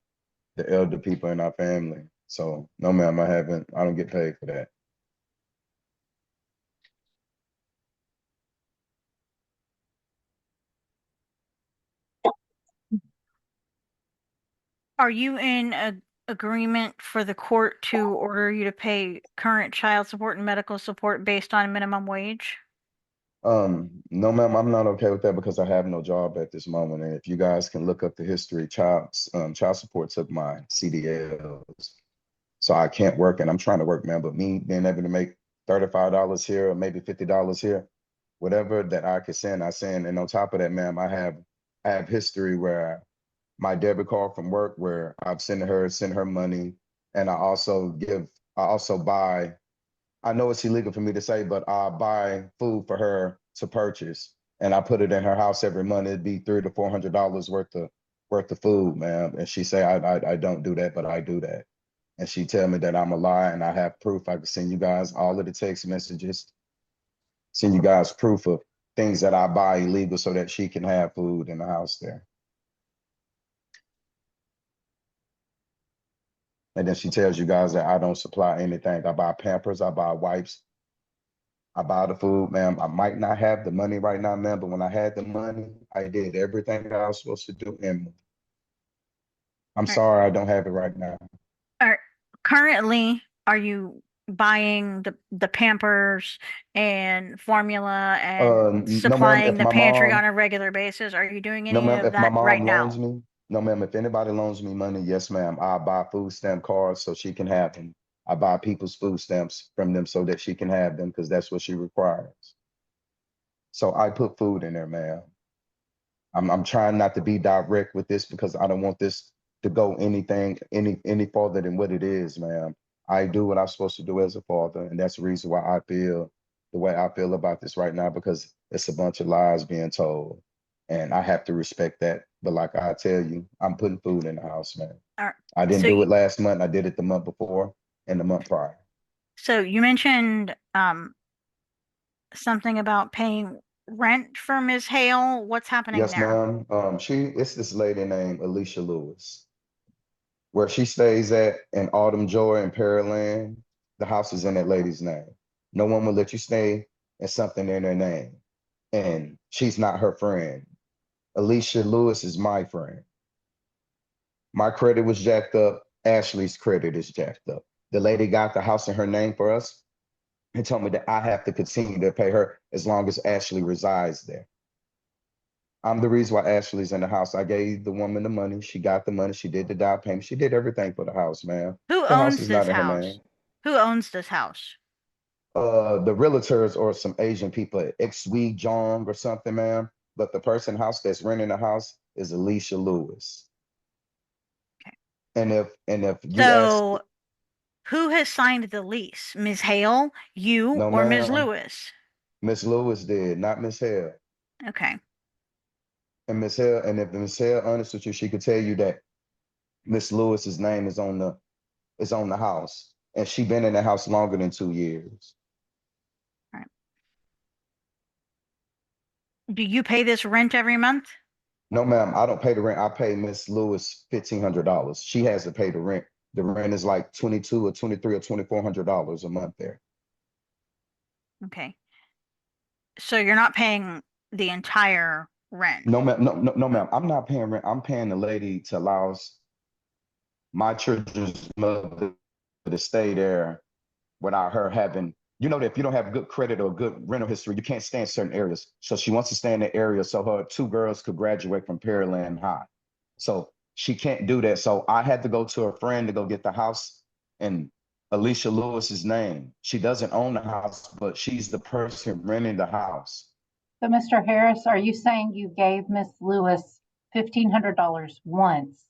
[SPEAKER 4] the elder people in our family. So, no, ma'am, I don't get paid for that.
[SPEAKER 1] are you in agreement for the court to order you to pay current child support and medical support based on minimum wage?
[SPEAKER 4] No, ma'am, I'm not okay with that because I have no job at this moment. And if you guys can look up the history, child support took my CDLs. So I can't work and I'm trying to work, man. But me being able to make $35 here or maybe $50 here, whatever that I could send, I send. And on top of that, ma'am, I have history where my debit card from work where I've sent her money. And I also buy, I know it's illegal for me to say, but I buy food for her to purchase. And I put it in her house every month. It'd be $300 to $400 worth of food, ma'am. And she say I don't do that, but I do that. And she tell me that I'm a lie, and I have proof. I can send you guys all of the text messages, send you guys proof of things that I buy illegal so that she can have food in the house there. And then she tells you guys that I don't supply anything. I buy Pampers, I buy wipes, I buy the food, ma'am. I might not have the money right now, ma'am, but when I had the money, I did everything that I was supposed to do. And I'm
[SPEAKER 1] All right.
[SPEAKER 4] sorry I don't have it right now.
[SPEAKER 1] Are currently are you buying the Pampers and formula and
[SPEAKER 4] No, ma'am,
[SPEAKER 1] supplying the pantry on a regular basis? Are you doing
[SPEAKER 4] no,
[SPEAKER 1] any
[SPEAKER 4] ma'am,
[SPEAKER 1] of
[SPEAKER 4] if my
[SPEAKER 1] that right
[SPEAKER 4] mom loans
[SPEAKER 1] now?
[SPEAKER 4] me, no, ma'am, if anybody loans me money, yes, ma'am, I buy food stamp cards so she can have them. I buy people's food stamps from them so that she can have them because that's what she requires. So I put food in there, ma'am. I'm trying not to be direct with this because I don't want this to go any farther than what it is, ma'am. I do what I'm supposed to do as a father, and that's the reason why I feel the way I feel about this right now because it's a bunch of lies being told, and I have to respect that. But like I tell you, I'm putting food in the house, man.
[SPEAKER 1] All right.
[SPEAKER 4] I didn't
[SPEAKER 1] So
[SPEAKER 4] do it last month. I did it the month before and the month prior.
[SPEAKER 1] so you mentioned something about paying rent for Ms. Hale. What's happening
[SPEAKER 4] Yes,
[SPEAKER 1] there?
[SPEAKER 4] ma'am. It's this lady named Alicia Lewis. Where she stays at in Autumn Joy in Pearland, the house is in that lady's name. No one will let you stay in something in her name. And she's not her friend. Alicia Lewis is my friend. My credit was jacked up. Ashley's credit is jacked up. The lady got the house in her name for us and told me that I have to continue to pay her as long as Ashley resides there. I'm the reason why Ashley's in the house. I gave the woman the money. She got the money. She did the down payment. She did everything for the house, man.
[SPEAKER 1] Who
[SPEAKER 4] The house
[SPEAKER 1] owns
[SPEAKER 4] is
[SPEAKER 1] this
[SPEAKER 4] not in her
[SPEAKER 1] house?
[SPEAKER 4] name.
[SPEAKER 1] Who owns this house?
[SPEAKER 4] The realtors or some Asian people, ex-Wee Jong or something, ma'am. But the person house that's renting the house is Alicia Lewis.
[SPEAKER 1] Okay.
[SPEAKER 4] And if you ask,
[SPEAKER 1] So who has signed the lease? Ms. Hale, you,
[SPEAKER 4] no,
[SPEAKER 1] or Ms.
[SPEAKER 4] ma'am,
[SPEAKER 1] Lewis?
[SPEAKER 4] Miss Lewis did, not Miss Hale.
[SPEAKER 1] Okay.
[SPEAKER 4] And Miss Hale, and if Miss Hale honest with you, she could tell you that Miss Lewis's name is on the house, and she been in the house longer than 2 years.
[SPEAKER 1] All right. Do you pay this rent every month?
[SPEAKER 4] No, ma'am, I don't pay the rent. I pay Miss Lewis $1,500. She has to pay the rent. The rent is like 22 or 23 or $2,400 a month there.
[SPEAKER 1] Okay. So you're not paying the entire rent.
[SPEAKER 4] No, ma'am, no, ma'am. I'm not paying rent. I'm paying the lady to allow my children's mother to stay there without her having, you know, that if you don't have good credit or good rental history, you can't stay in certain areas. So she wants to stay in the area so her two girls could graduate from Pearland High. So she can't do that. So I had to go to a friend to go get the house in Alicia Lewis's name. She doesn't own the house, but she's the person renting the house.
[SPEAKER 2] So, Mr. Harris, are you saying you gave Miss Lewis $1,500 once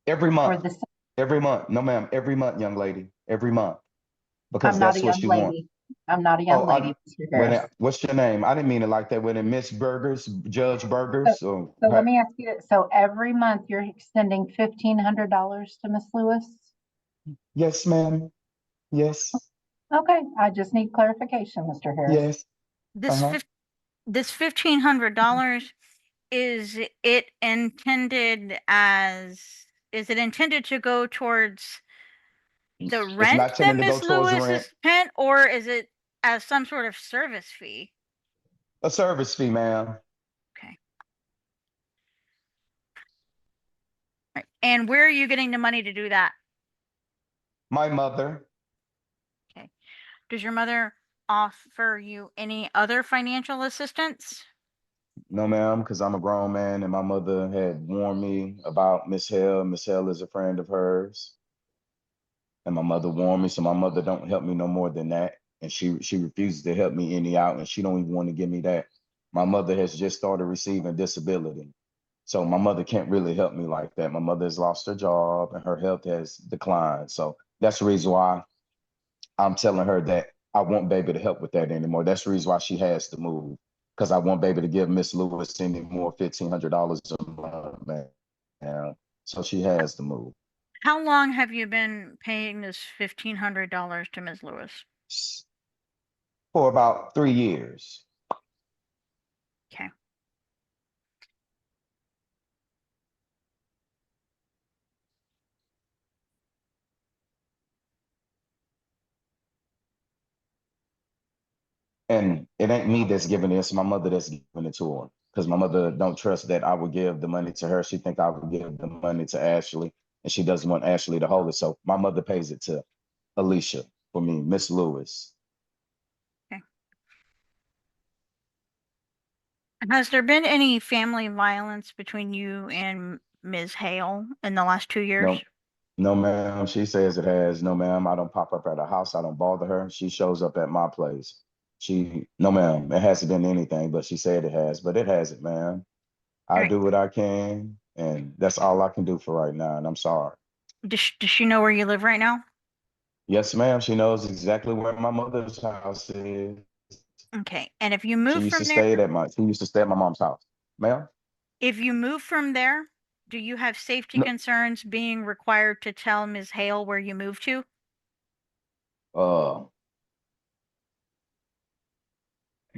[SPEAKER 4] Every
[SPEAKER 2] for
[SPEAKER 4] month,
[SPEAKER 2] this?
[SPEAKER 4] every month. No, ma'am, every month, young lady. every month because
[SPEAKER 2] I'm not a
[SPEAKER 4] that's what
[SPEAKER 2] young
[SPEAKER 4] she wants.
[SPEAKER 2] lady. I'm not a
[SPEAKER 4] Oh,
[SPEAKER 2] young lady, Mr. Harris.
[SPEAKER 4] what's your name? I didn't mean it like that. When it Miss Burgers, Judge
[SPEAKER 2] So,
[SPEAKER 4] Burgers, or
[SPEAKER 2] so let me ask you, so every month you're extending $1,500 to Miss Lewis?
[SPEAKER 4] yes, ma'am. Yes,
[SPEAKER 2] Okay, I just need clarification, Mr. Harris.
[SPEAKER 4] yes.
[SPEAKER 1] This
[SPEAKER 4] Uh-huh.
[SPEAKER 1] fif- this $1,500, is it intended is it intended to go towards the
[SPEAKER 4] It's
[SPEAKER 1] rent
[SPEAKER 4] not
[SPEAKER 1] that
[SPEAKER 4] telling to go
[SPEAKER 1] Miss
[SPEAKER 4] towards
[SPEAKER 1] Lewis
[SPEAKER 4] rent.
[SPEAKER 1] is paying, or is it as some sort of service fee?
[SPEAKER 4] A service fee, ma'am.
[SPEAKER 1] Okay. Right. And where are you getting the money to do that?
[SPEAKER 4] My mother.
[SPEAKER 1] Okay. Does your mother offer you any other financial assistance?
[SPEAKER 4] No, ma'am, because I'm a grown man and my mother had warned me about Miss Hale. Miss Hale is a friend of hers. And my mother warned me, so my mother don't help me no more than that. And she refuses to help me any out, and she don't even want to give me that. My mother has just started receiving disability. So my mother can't really help me like that. My mother has lost her job and her health has declined. So that's the reason why I'm telling her that I won't be able to help with that anymore. That's the reason why she has to move. Because I won't be able to give Miss Lewis any more $1,500 a month, man. Yeah. So she has to move.
[SPEAKER 1] How long have you been paying this $1,500 to Ms. Lewis?
[SPEAKER 4] For about 3 years.
[SPEAKER 1] Okay.
[SPEAKER 4] And it ain't me that's giving it, it's my mother that's giving it to her. Because my mother don't trust that I would give the money to her. She think I would give the money to Ashley, and she doesn't want Ashley to hold it. So my mother pays it to Alicia for me, Miss Lewis.
[SPEAKER 1] Okay. Has there been any family violence between you and Ms. Hale in the last 2 years?
[SPEAKER 4] No, no, ma'am. She says it has. No, ma'am. I don't pop up at her house. I don't bother her. She shows up at my place. No, ma'am. It hasn't been anything, but she said it has. But it hasn't, ma'am.
[SPEAKER 1] All
[SPEAKER 4] I
[SPEAKER 1] right.
[SPEAKER 4] do what I can, and that's all I can do for right now. And I'm sorry.
[SPEAKER 1] Does she know where you live right now?
[SPEAKER 4] Yes, ma'am. She knows exactly where my mother's house is.
[SPEAKER 1] Okay. And if you
[SPEAKER 4] She
[SPEAKER 1] move
[SPEAKER 4] used to
[SPEAKER 1] from there,
[SPEAKER 4] stay at my. She used to stay at my mom's house. Ma'am.
[SPEAKER 1] if you move from there, do you have safety
[SPEAKER 4] No.
[SPEAKER 1] concerns being required to tell Ms. Hale where you moved to?
[SPEAKER 4] Uh.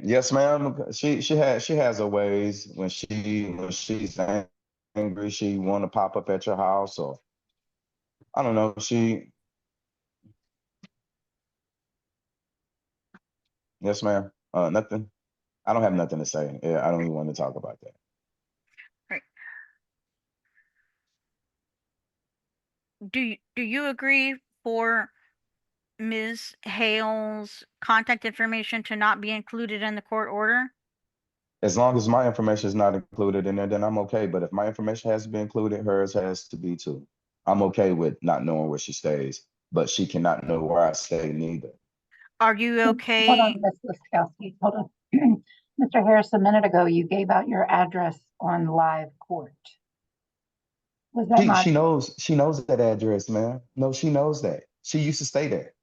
[SPEAKER 4] Yes, ma'am. She has her ways when she's angry. She want to pop up at your house, or I don't know. Yes, ma'am. Nothing. I don't have nothing to say. Yeah, I don't even want to talk about that.
[SPEAKER 1] Right. Do you agree for Ms. Hale's contact information to not be included in the court order?
[SPEAKER 4] As long as my information is not included in there, then I'm okay. But if my information has to be included, hers has to be too. I'm okay with not knowing where she stays, but she cannot know where I stay neither.
[SPEAKER 1] Are you
[SPEAKER 2] Hold
[SPEAKER 1] okay?
[SPEAKER 2] on, Ms. Laskowski, hold on. Mr. Harris, a minute ago, you gave out your address on live court. Was that
[SPEAKER 4] She
[SPEAKER 2] not,
[SPEAKER 4] she knows that address, man. No, she knows that. She used to stay there.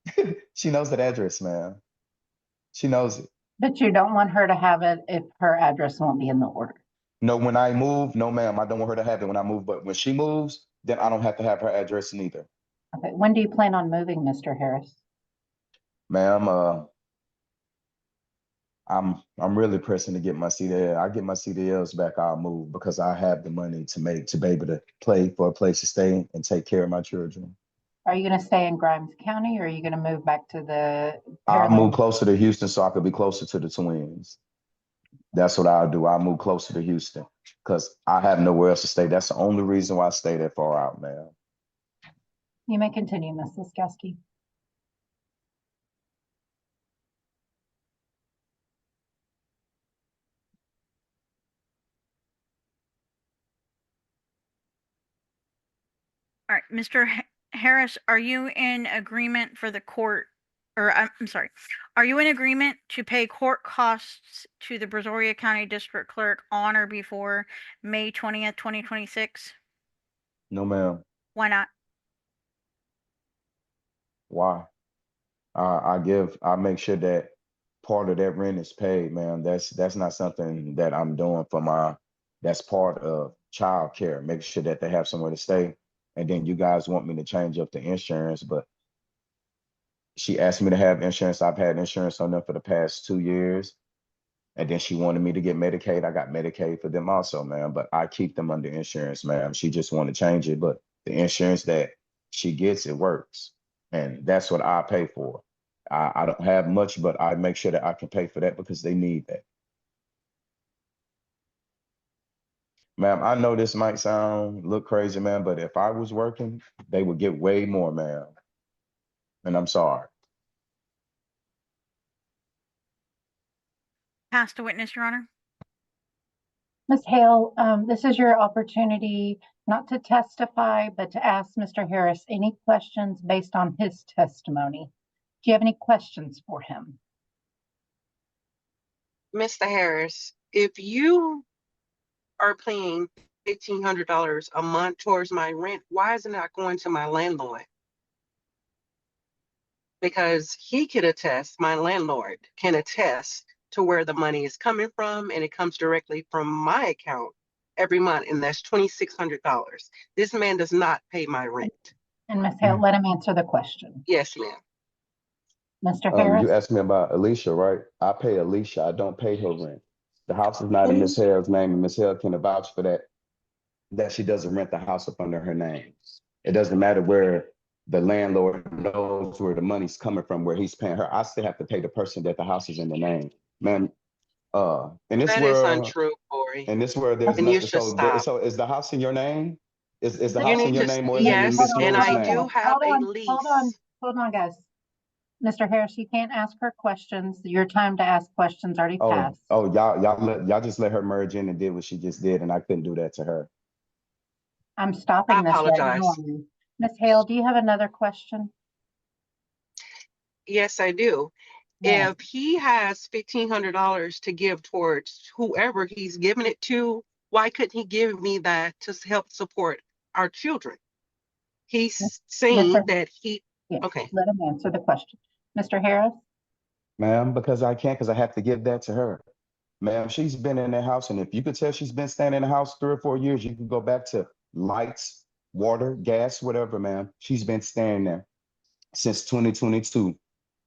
[SPEAKER 4] She knows that address, man. She knows it.
[SPEAKER 2] but you don't want her to have it if her address won't be in the order?
[SPEAKER 4] No, when I move, no, ma'am, I don't want her to have it when I move. But when she moves, then I don't have to have her address neither,
[SPEAKER 2] Okay, when do you plan on moving, Mr. Harris?
[SPEAKER 4] ma'am. I'm really pressing to get my CDL. I get my CDLs back, I'll move because I have the money to be able to play for a place to stay and take care of my children.
[SPEAKER 2] Are you gonna stay in Grimes County or are you gonna move back to the
[SPEAKER 4] I'll move
[SPEAKER 2] Pearland?
[SPEAKER 4] closer to Houston so I could be closer to the twins. That's what I'll do. I'll move closer to Houston because I have nowhere else to stay. That's the only reason why I stay that far out, man.
[SPEAKER 2] You may continue, Ms. Laskowski.
[SPEAKER 1] All right, Mr. Harris, are you in agreement for the court, or I'm sorry, are you in agreement to pay court costs to the Brazoria County District Clerk on or before May 20th, 2026?
[SPEAKER 4] No, ma'am.
[SPEAKER 1] Why not?
[SPEAKER 4] Why? I make sure that part of that rent is paid, man. That's not something that I'm doing for that's part of childcare. Make sure that they have somewhere to stay. And then you guys want me to change up the insurance, but she asked me to have insurance. I've had insurance on them for the past 2 years. And then she wanted me to get Medicaid. I got Medicaid for them also, man. But I keep them under insurance, ma'am. She just wanted to change it, but the insurance that she gets, it works. And that's what I pay for. I don't have much, but I make sure that I can pay for that because they need that. Ma'am, I know this might look crazy, ma'am, but if I was working, they would get way more, ma'am. And I'm sorry.
[SPEAKER 1] Pass to witness, Your Honor.
[SPEAKER 2] Ms. Hale, this is your opportunity not to testify, but to ask Mr. Harris any questions based on his testimony. Do you have any questions for him?
[SPEAKER 3] Mr. Harris, if you are paying $1,500 a month towards my rent, why is it not going to my landlord? Because he could attest, my landlord can attest to where the money is coming from, and it comes directly from my account every month, and that's $2,600. This man does not pay my rent.
[SPEAKER 2] And Ms. Hale, let him answer the question.
[SPEAKER 3] Yes, ma'am.
[SPEAKER 2] Mr. Harris?
[SPEAKER 4] You asked me about Alicia, right? I pay Alicia. I don't pay her rent. The house is not in Miss Hale's name, and Miss Hale can vouch for that she doesn't rent the house up under her name. It doesn't matter where the landlord knows where the money's coming from, where he's paying her. I still have to pay the person that the house is in the name. Man, in this
[SPEAKER 3] That is
[SPEAKER 4] world,
[SPEAKER 3] untrue, Corey.
[SPEAKER 4] there's
[SPEAKER 3] And you
[SPEAKER 4] nothing.
[SPEAKER 3] should stop.
[SPEAKER 4] So is the house in your name? Is the
[SPEAKER 3] You
[SPEAKER 4] house in
[SPEAKER 3] need
[SPEAKER 4] your
[SPEAKER 3] to,
[SPEAKER 4] name, or is it in
[SPEAKER 3] yes,
[SPEAKER 4] Miss
[SPEAKER 3] and
[SPEAKER 4] Laura's
[SPEAKER 3] I
[SPEAKER 4] name?
[SPEAKER 3] do have a lease.
[SPEAKER 2] Hold on, guys. Mr. Harris, you can't ask her questions. Your time to ask questions already passed.
[SPEAKER 4] Y'all just let her merge in and did what she just did, and I couldn't do that to her.
[SPEAKER 2] I'm
[SPEAKER 3] I
[SPEAKER 2] stopping this right now.
[SPEAKER 3] apologize.
[SPEAKER 2] Ms. Hale, do you have another question?
[SPEAKER 3] Yes, I do.
[SPEAKER 2] Yeah.
[SPEAKER 3] If he has $1,500 to give towards whoever he's giving it to, why couldn't he give me that to help support our children? He's saying that he,
[SPEAKER 2] Yeah,
[SPEAKER 3] okay.
[SPEAKER 2] let him answer the question. Mr. Harris?
[SPEAKER 4] Ma'am, because I can't, because I have to give that to her. Ma'am, she's been in that house, and if you could tell she's been staying in the house 3 or 4 years, you can go back to lights, water, gas, whatever, ma'am. She's been staying there since 2022,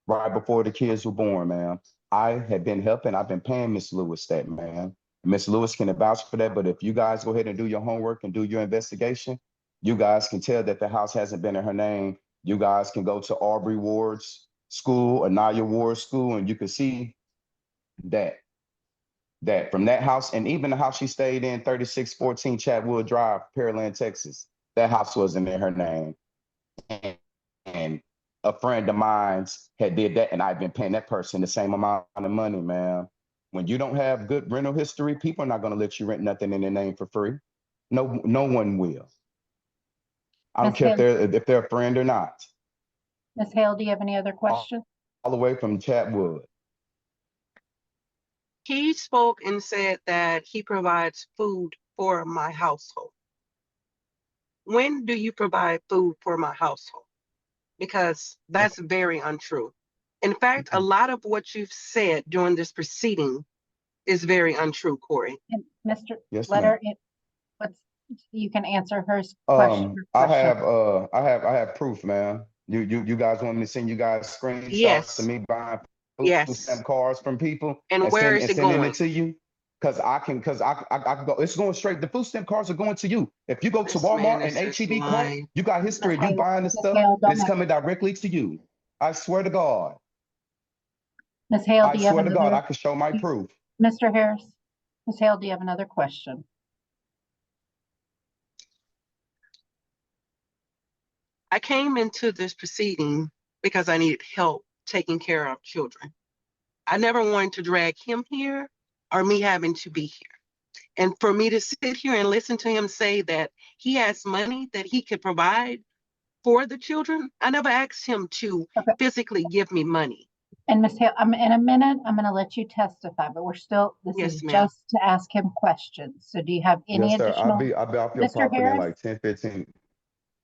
[SPEAKER 4] right before the kids were born, ma'am. I have been helping. I've been paying Miss Lewis that, ma'am. Miss Lewis can vouch for that, but if you guys go ahead and do your homework and do your investigation, you guys can tell that the house hasn't been in her name. You guys can go to Aubrey Ward's school, Anaya Ward's school, and you can see that from that house, and even the house she stayed in, 3614 Chatwood Drive, Pearland, Texas, that house wasn't in her name. And a friend of mine's had did that, and I've been paying that person the same amount of money, man. When you don't have good rental history, people are not going to let you rent nothing in their name for free. No one will. I don't
[SPEAKER 2] Ms.
[SPEAKER 4] care
[SPEAKER 2] Hale,
[SPEAKER 4] if they're a friend or not.
[SPEAKER 2] Ms. Hale, do you have any other questions?
[SPEAKER 4] All the way from Chatwood.
[SPEAKER 3] He spoke and said that he provides food for my household. When do you provide food for my household? Because that's very untrue. In fact, a lot of what you've said during this proceeding is very untrue, Corey.
[SPEAKER 2] And Mr.
[SPEAKER 4] Yes,
[SPEAKER 2] Let
[SPEAKER 4] ma'am.
[SPEAKER 2] her, you can answer her question.
[SPEAKER 4] I have proof, man. You guys want me to send you guys screenshots of
[SPEAKER 3] Yes,
[SPEAKER 4] me buying food
[SPEAKER 3] yes.
[SPEAKER 4] stamp cards from people
[SPEAKER 3] And where is it
[SPEAKER 4] sending
[SPEAKER 3] going?
[SPEAKER 4] it to you? Because I can go, it's going straight. The food stamp cards are going to you. If you go to
[SPEAKER 3] This man
[SPEAKER 4] Walmart and
[SPEAKER 3] is just
[SPEAKER 4] HEB Corp,
[SPEAKER 3] lying.
[SPEAKER 4] you got history of you buying this
[SPEAKER 2] Ms.
[SPEAKER 4] stuff,
[SPEAKER 2] Hale,
[SPEAKER 4] and
[SPEAKER 2] don't
[SPEAKER 4] it's
[SPEAKER 2] make
[SPEAKER 4] coming directly to you. I swear to God.
[SPEAKER 2] Ms. Hale,
[SPEAKER 4] I
[SPEAKER 2] do you have
[SPEAKER 4] swear to God, I
[SPEAKER 2] another?
[SPEAKER 4] can show my proof.
[SPEAKER 2] Mr. Harris? Ms. Hale, do you have another question?
[SPEAKER 3] I came into this proceeding because I needed help taking care of children. I never wanted to drag him here or me having to be here. And for me to sit here and listen to him say that he has money that he could provide for the children, I never asked him to
[SPEAKER 2] Okay.
[SPEAKER 3] physically give me money.
[SPEAKER 2] And Ms. Hale, in a minute, I'm going to let you testify, but this
[SPEAKER 3] Yes,
[SPEAKER 2] is
[SPEAKER 3] ma'am.
[SPEAKER 2] just to ask him questions. So do you have any
[SPEAKER 4] Yes, sir.
[SPEAKER 2] additional?
[SPEAKER 4] I'll be off your
[SPEAKER 2] Mr.
[SPEAKER 4] property in
[SPEAKER 2] Harris?
[SPEAKER 4] like 10, 15.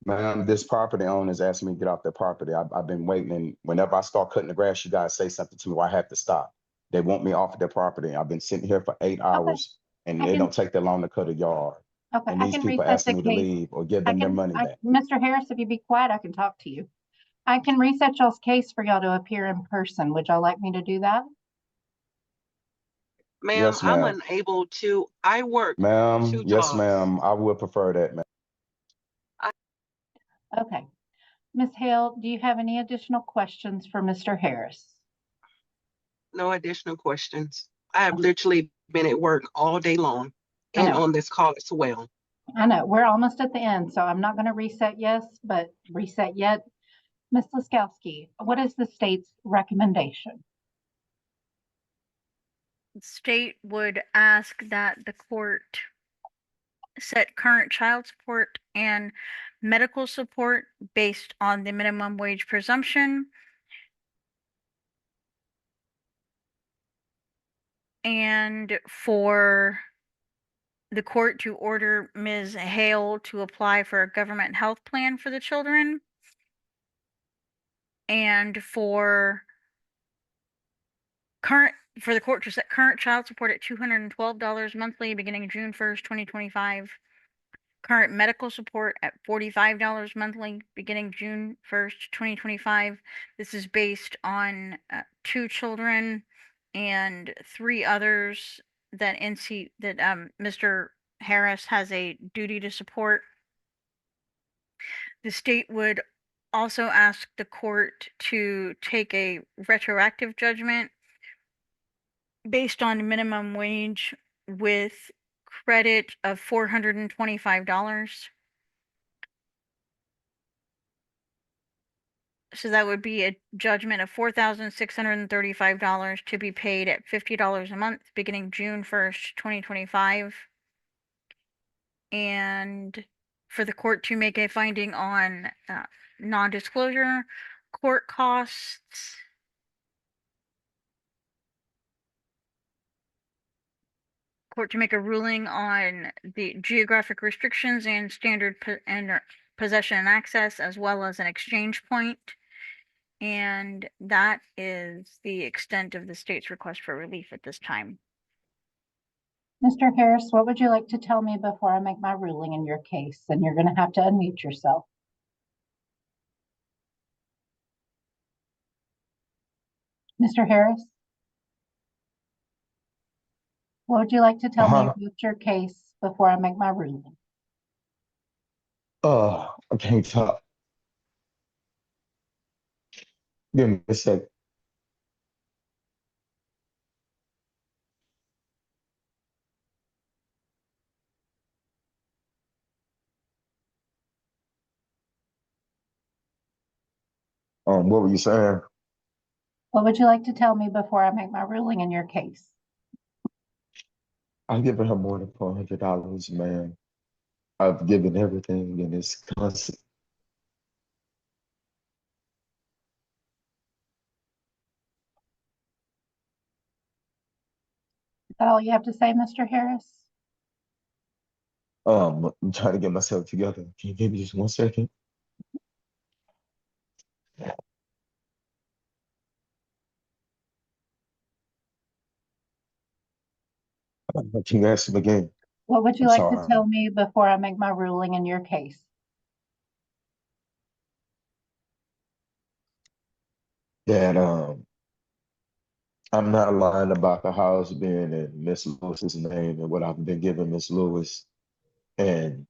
[SPEAKER 4] Ma'am, this property owner's asking me to get off their property. I've been waiting, and whenever I start cutting the grass, you guys say something to me where I have to stop. They want me off of their property. I've been sitting here for 8 hours, and
[SPEAKER 2] I
[SPEAKER 4] it
[SPEAKER 2] can,
[SPEAKER 4] don't take that long to cut a yard.
[SPEAKER 2] okay,
[SPEAKER 4] And
[SPEAKER 2] I
[SPEAKER 4] these
[SPEAKER 2] can
[SPEAKER 4] people
[SPEAKER 2] reset the
[SPEAKER 4] asking me to
[SPEAKER 2] case.
[SPEAKER 4] leave or give them their money back.
[SPEAKER 2] Mr. Harris, if you be quiet, I can talk to you. I can reset y'all's case for y'all to appear in person. Would y'all like me to do that?
[SPEAKER 3] Ma'am,
[SPEAKER 4] Yes,
[SPEAKER 3] I'm
[SPEAKER 4] ma'am.
[SPEAKER 3] unable to, I work
[SPEAKER 4] Ma'am,
[SPEAKER 3] 2
[SPEAKER 4] yes,
[SPEAKER 3] jobs.
[SPEAKER 4] ma'am. I would prefer that, ma'am.
[SPEAKER 2] Okay. Ms. Hale, do you have any additional questions for Mr. Harris?
[SPEAKER 3] No additional questions. I have literally been at work all day long
[SPEAKER 2] I
[SPEAKER 3] and
[SPEAKER 2] know.
[SPEAKER 3] on this call as well.
[SPEAKER 2] I know, we're almost at the end, so I'm not going to reset reset yet. Ms. Laskowski, what is the state's recommendation?
[SPEAKER 1] The state would ask that the court set current child support and medical support based on the minimum wage presumption, and for the court to order Ms. Hale to apply for a government health plan for the children, and for the court to set current child support at $212 monthly beginning June 1st, 2025. Current medical support at $45 monthly beginning June 1st, 2025. This is based on 2 children and 3 others that Mr. Harris has a duty to support. The state would also ask the court to take a retroactive judgment based on minimum wage with credit of $425. So that would be a judgment of $4,635 to be paid at $50 a month beginning June 1st, 2025. And for the court to make a finding on non-disclosure, court costs, court to make a ruling on the geographic restrictions and standard possession and access, as well as an exchange point. And that is the extent of the state's request for relief at this time.
[SPEAKER 2] Mr. Harris, what would you like to tell me before I make my ruling in your case? And you're going to have to unmute yourself. Mr. Harris? What would you like to tell me about your case before I make my ruling?
[SPEAKER 4] Oh, I can't talk. Give me a second. What were you saying?
[SPEAKER 2] What would you like to tell me before I make my ruling in your case?
[SPEAKER 4] I've given her more than $400, man. I've given everything, and it's constant.
[SPEAKER 2] Is that all you have to say, Mr. Harris?
[SPEAKER 4] I'm trying to get myself together. Can you give me just 1 second? Can you ask him again?
[SPEAKER 2] What would you
[SPEAKER 4] I'm
[SPEAKER 2] like to
[SPEAKER 4] sorry.
[SPEAKER 2] tell me before I make my ruling in your case?
[SPEAKER 4] That I'm not lying about the house being in Miss Lewis's name and what I've been giving Miss Lewis, and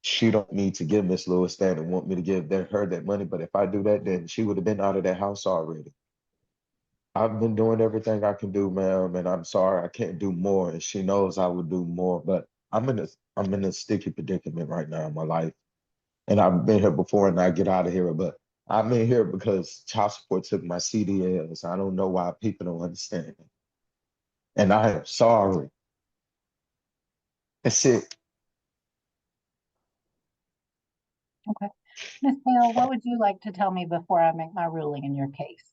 [SPEAKER 4] she don't need to give Miss Lewis that and want me to give her that money. But if I do that, then she would have been out of that house already. I've been doing everything I can do, ma'am, and I'm sorry I can't do more. And she knows I would do more, but I'm in a sticky predicament right now in my life. And I've been here before and I get out of here, but I'm in here because child support took my CDLs. I don't know why people don't understand. And I am sorry. That's it.
[SPEAKER 2] Okay. Ms. Hale, what would you like to tell me before I make my ruling in your case?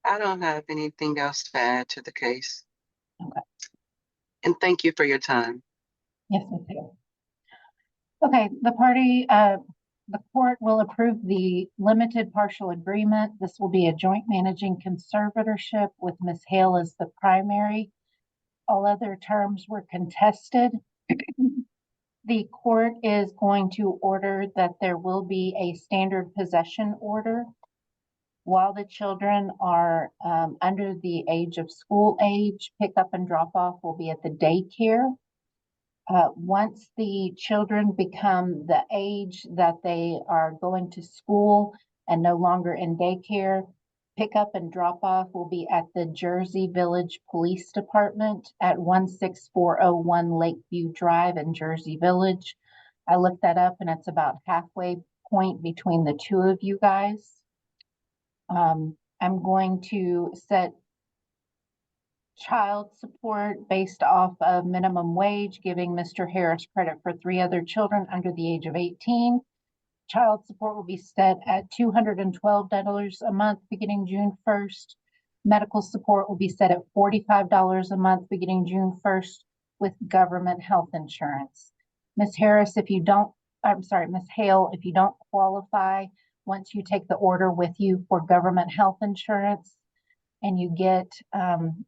[SPEAKER 3] I don't have anything else to add to the case.
[SPEAKER 2] Okay.
[SPEAKER 3] And thank you for your time.
[SPEAKER 2] Yes, Ms. Hale. Okay, the court will approve the limited partial agreement. This will be a joint managing conservatorship with Ms. Hale as the primary. All other terms were contested. The court is going to order that there will be a standard possession order while the children are under the age of school age. Pickup and drop off will be at the daycare. Once the children become the age that they are going to school and no longer in daycare, pickup and drop off will be at the Jersey Village Police Department at 16401 Lakeview Drive in Jersey Village. I looked that up and it's about halfway point between the two of you guys. I'm going to set child support based off of minimum wage, giving Mr. Harris credit for 3 other children under the age of 18. Child support will be set at $212 a month beginning June 1st. Medical support will be set at $45 a month beginning June 1st with government health insurance. Ms. Harris, Ms. Hale, if you don't qualify, once you take the order with you for government health insurance, and you get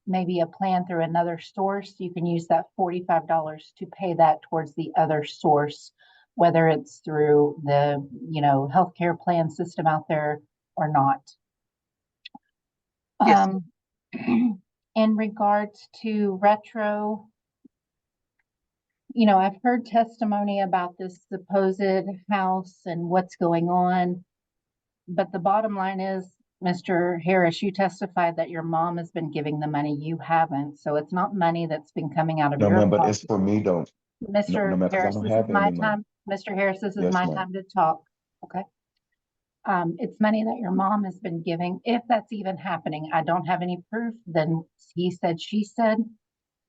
[SPEAKER 2] maybe a plan through another source, you can use that $45 to pay that towards the other source, whether it's through the healthcare plan system out there or not.
[SPEAKER 3] Yes.
[SPEAKER 2] In regards to retro, I've heard testimony about this supposed house and what's going on, but the bottom line is, Mr. Harris, you testified that your mom has been giving the money. You haven't. So it's not money that's been coming out of
[SPEAKER 4] No,
[SPEAKER 2] your
[SPEAKER 4] ma'am, but
[SPEAKER 2] pocket.
[SPEAKER 4] it's for me though. No,
[SPEAKER 2] Mr.
[SPEAKER 4] ma'am, because I
[SPEAKER 2] Harris,
[SPEAKER 4] don't
[SPEAKER 2] this is
[SPEAKER 4] have
[SPEAKER 2] my
[SPEAKER 4] any money.
[SPEAKER 2] time. Mr. Harris, this is
[SPEAKER 4] Yes,
[SPEAKER 2] my
[SPEAKER 4] ma'am.
[SPEAKER 2] time to talk. Okay. It's money that your mom has been giving. If that's even happening, I don't have any proof. Then he said, she said.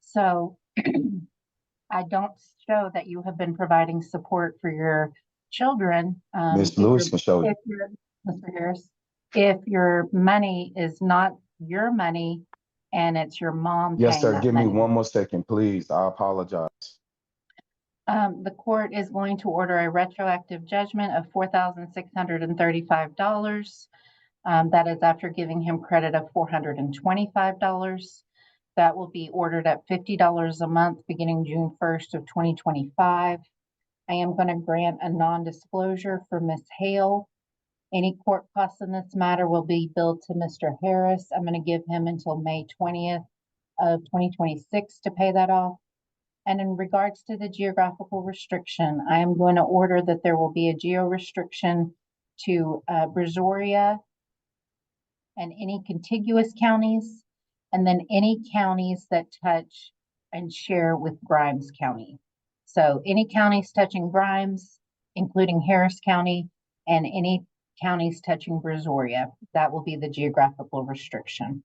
[SPEAKER 2] So I don't show that you have been providing support for your children.
[SPEAKER 4] Miss Lewis can show you.
[SPEAKER 2] Mr. Harris, if your money is not your money and it's your mom
[SPEAKER 4] Yes,
[SPEAKER 2] paying
[SPEAKER 4] sir.
[SPEAKER 2] that
[SPEAKER 4] Give me
[SPEAKER 2] money.
[SPEAKER 4] one more second, please. I apologize.
[SPEAKER 2] The court is going to order a retroactive judgment of $4,635. That is after giving him credit of $425. That will be ordered at $50 a month beginning June 1st of 2025. I am going to grant a non-disclosure for Ms. Hale. Any court costs in this matter will be billed to Mr. Harris. I'm going to give him until May 20th of 2026 to pay that off. And in regards to the geographical restriction, I am going to order that there will be a geo restriction to Brazoria and any contiguous counties, and then any counties that touch and share with Grimes County. So any counties touching Grimes, including Harris County, and any counties touching Brazoria, that will be the geographical restriction.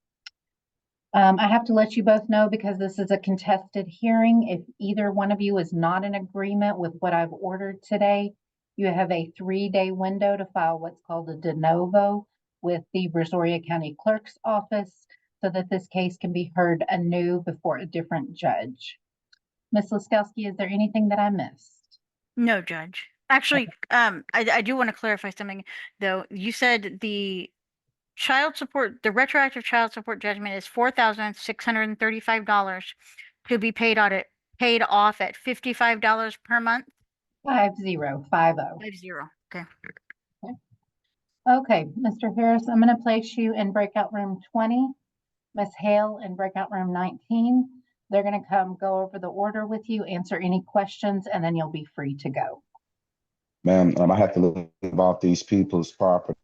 [SPEAKER 2] I have to let you both know, because this is a contested hearing, if either one of you is not in agreement with what I've ordered today, you have a 3-day window to file what's called a de novo with the Brazoria County Clerk's Office so that this case can be heard anew before a different judge. Ms. Laskowski, is there anything that I missed?
[SPEAKER 1] No, Judge. Actually, I do want to clarify something, though. You said the retroactive child support judgment is $4,635 to be paid off at $55 per month.
[SPEAKER 2] 50.
[SPEAKER 1] 50. Okay.
[SPEAKER 2] Okay, Mr. Harris, I'm going to place you in breakout room 20, Ms. Hale in breakout room 19. They're going to go over the order with you, answer any questions, and then you'll be free to go.
[SPEAKER 4] Ma'am, I have to leave off these people's property.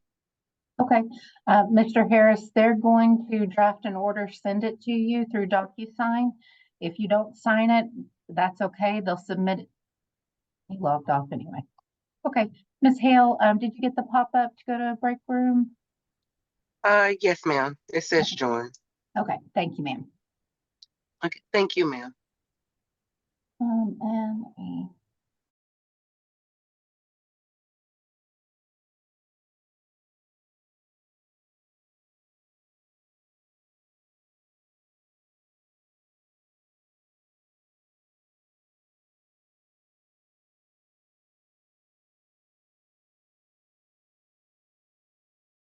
[SPEAKER 2] Okay, Mr. Harris, they're going to draft an order, send it to you through DocuSign. If you don't sign it, that's okay. They'll submit it. He logged off anyway. Okay, Ms. Hale, did you get the pop-up to go to a break room?
[SPEAKER 3] Yes, ma'am. It says join.
[SPEAKER 2] Okay, thank you, ma'am.
[SPEAKER 3] Okay, thank you, ma'am.
[SPEAKER 2] And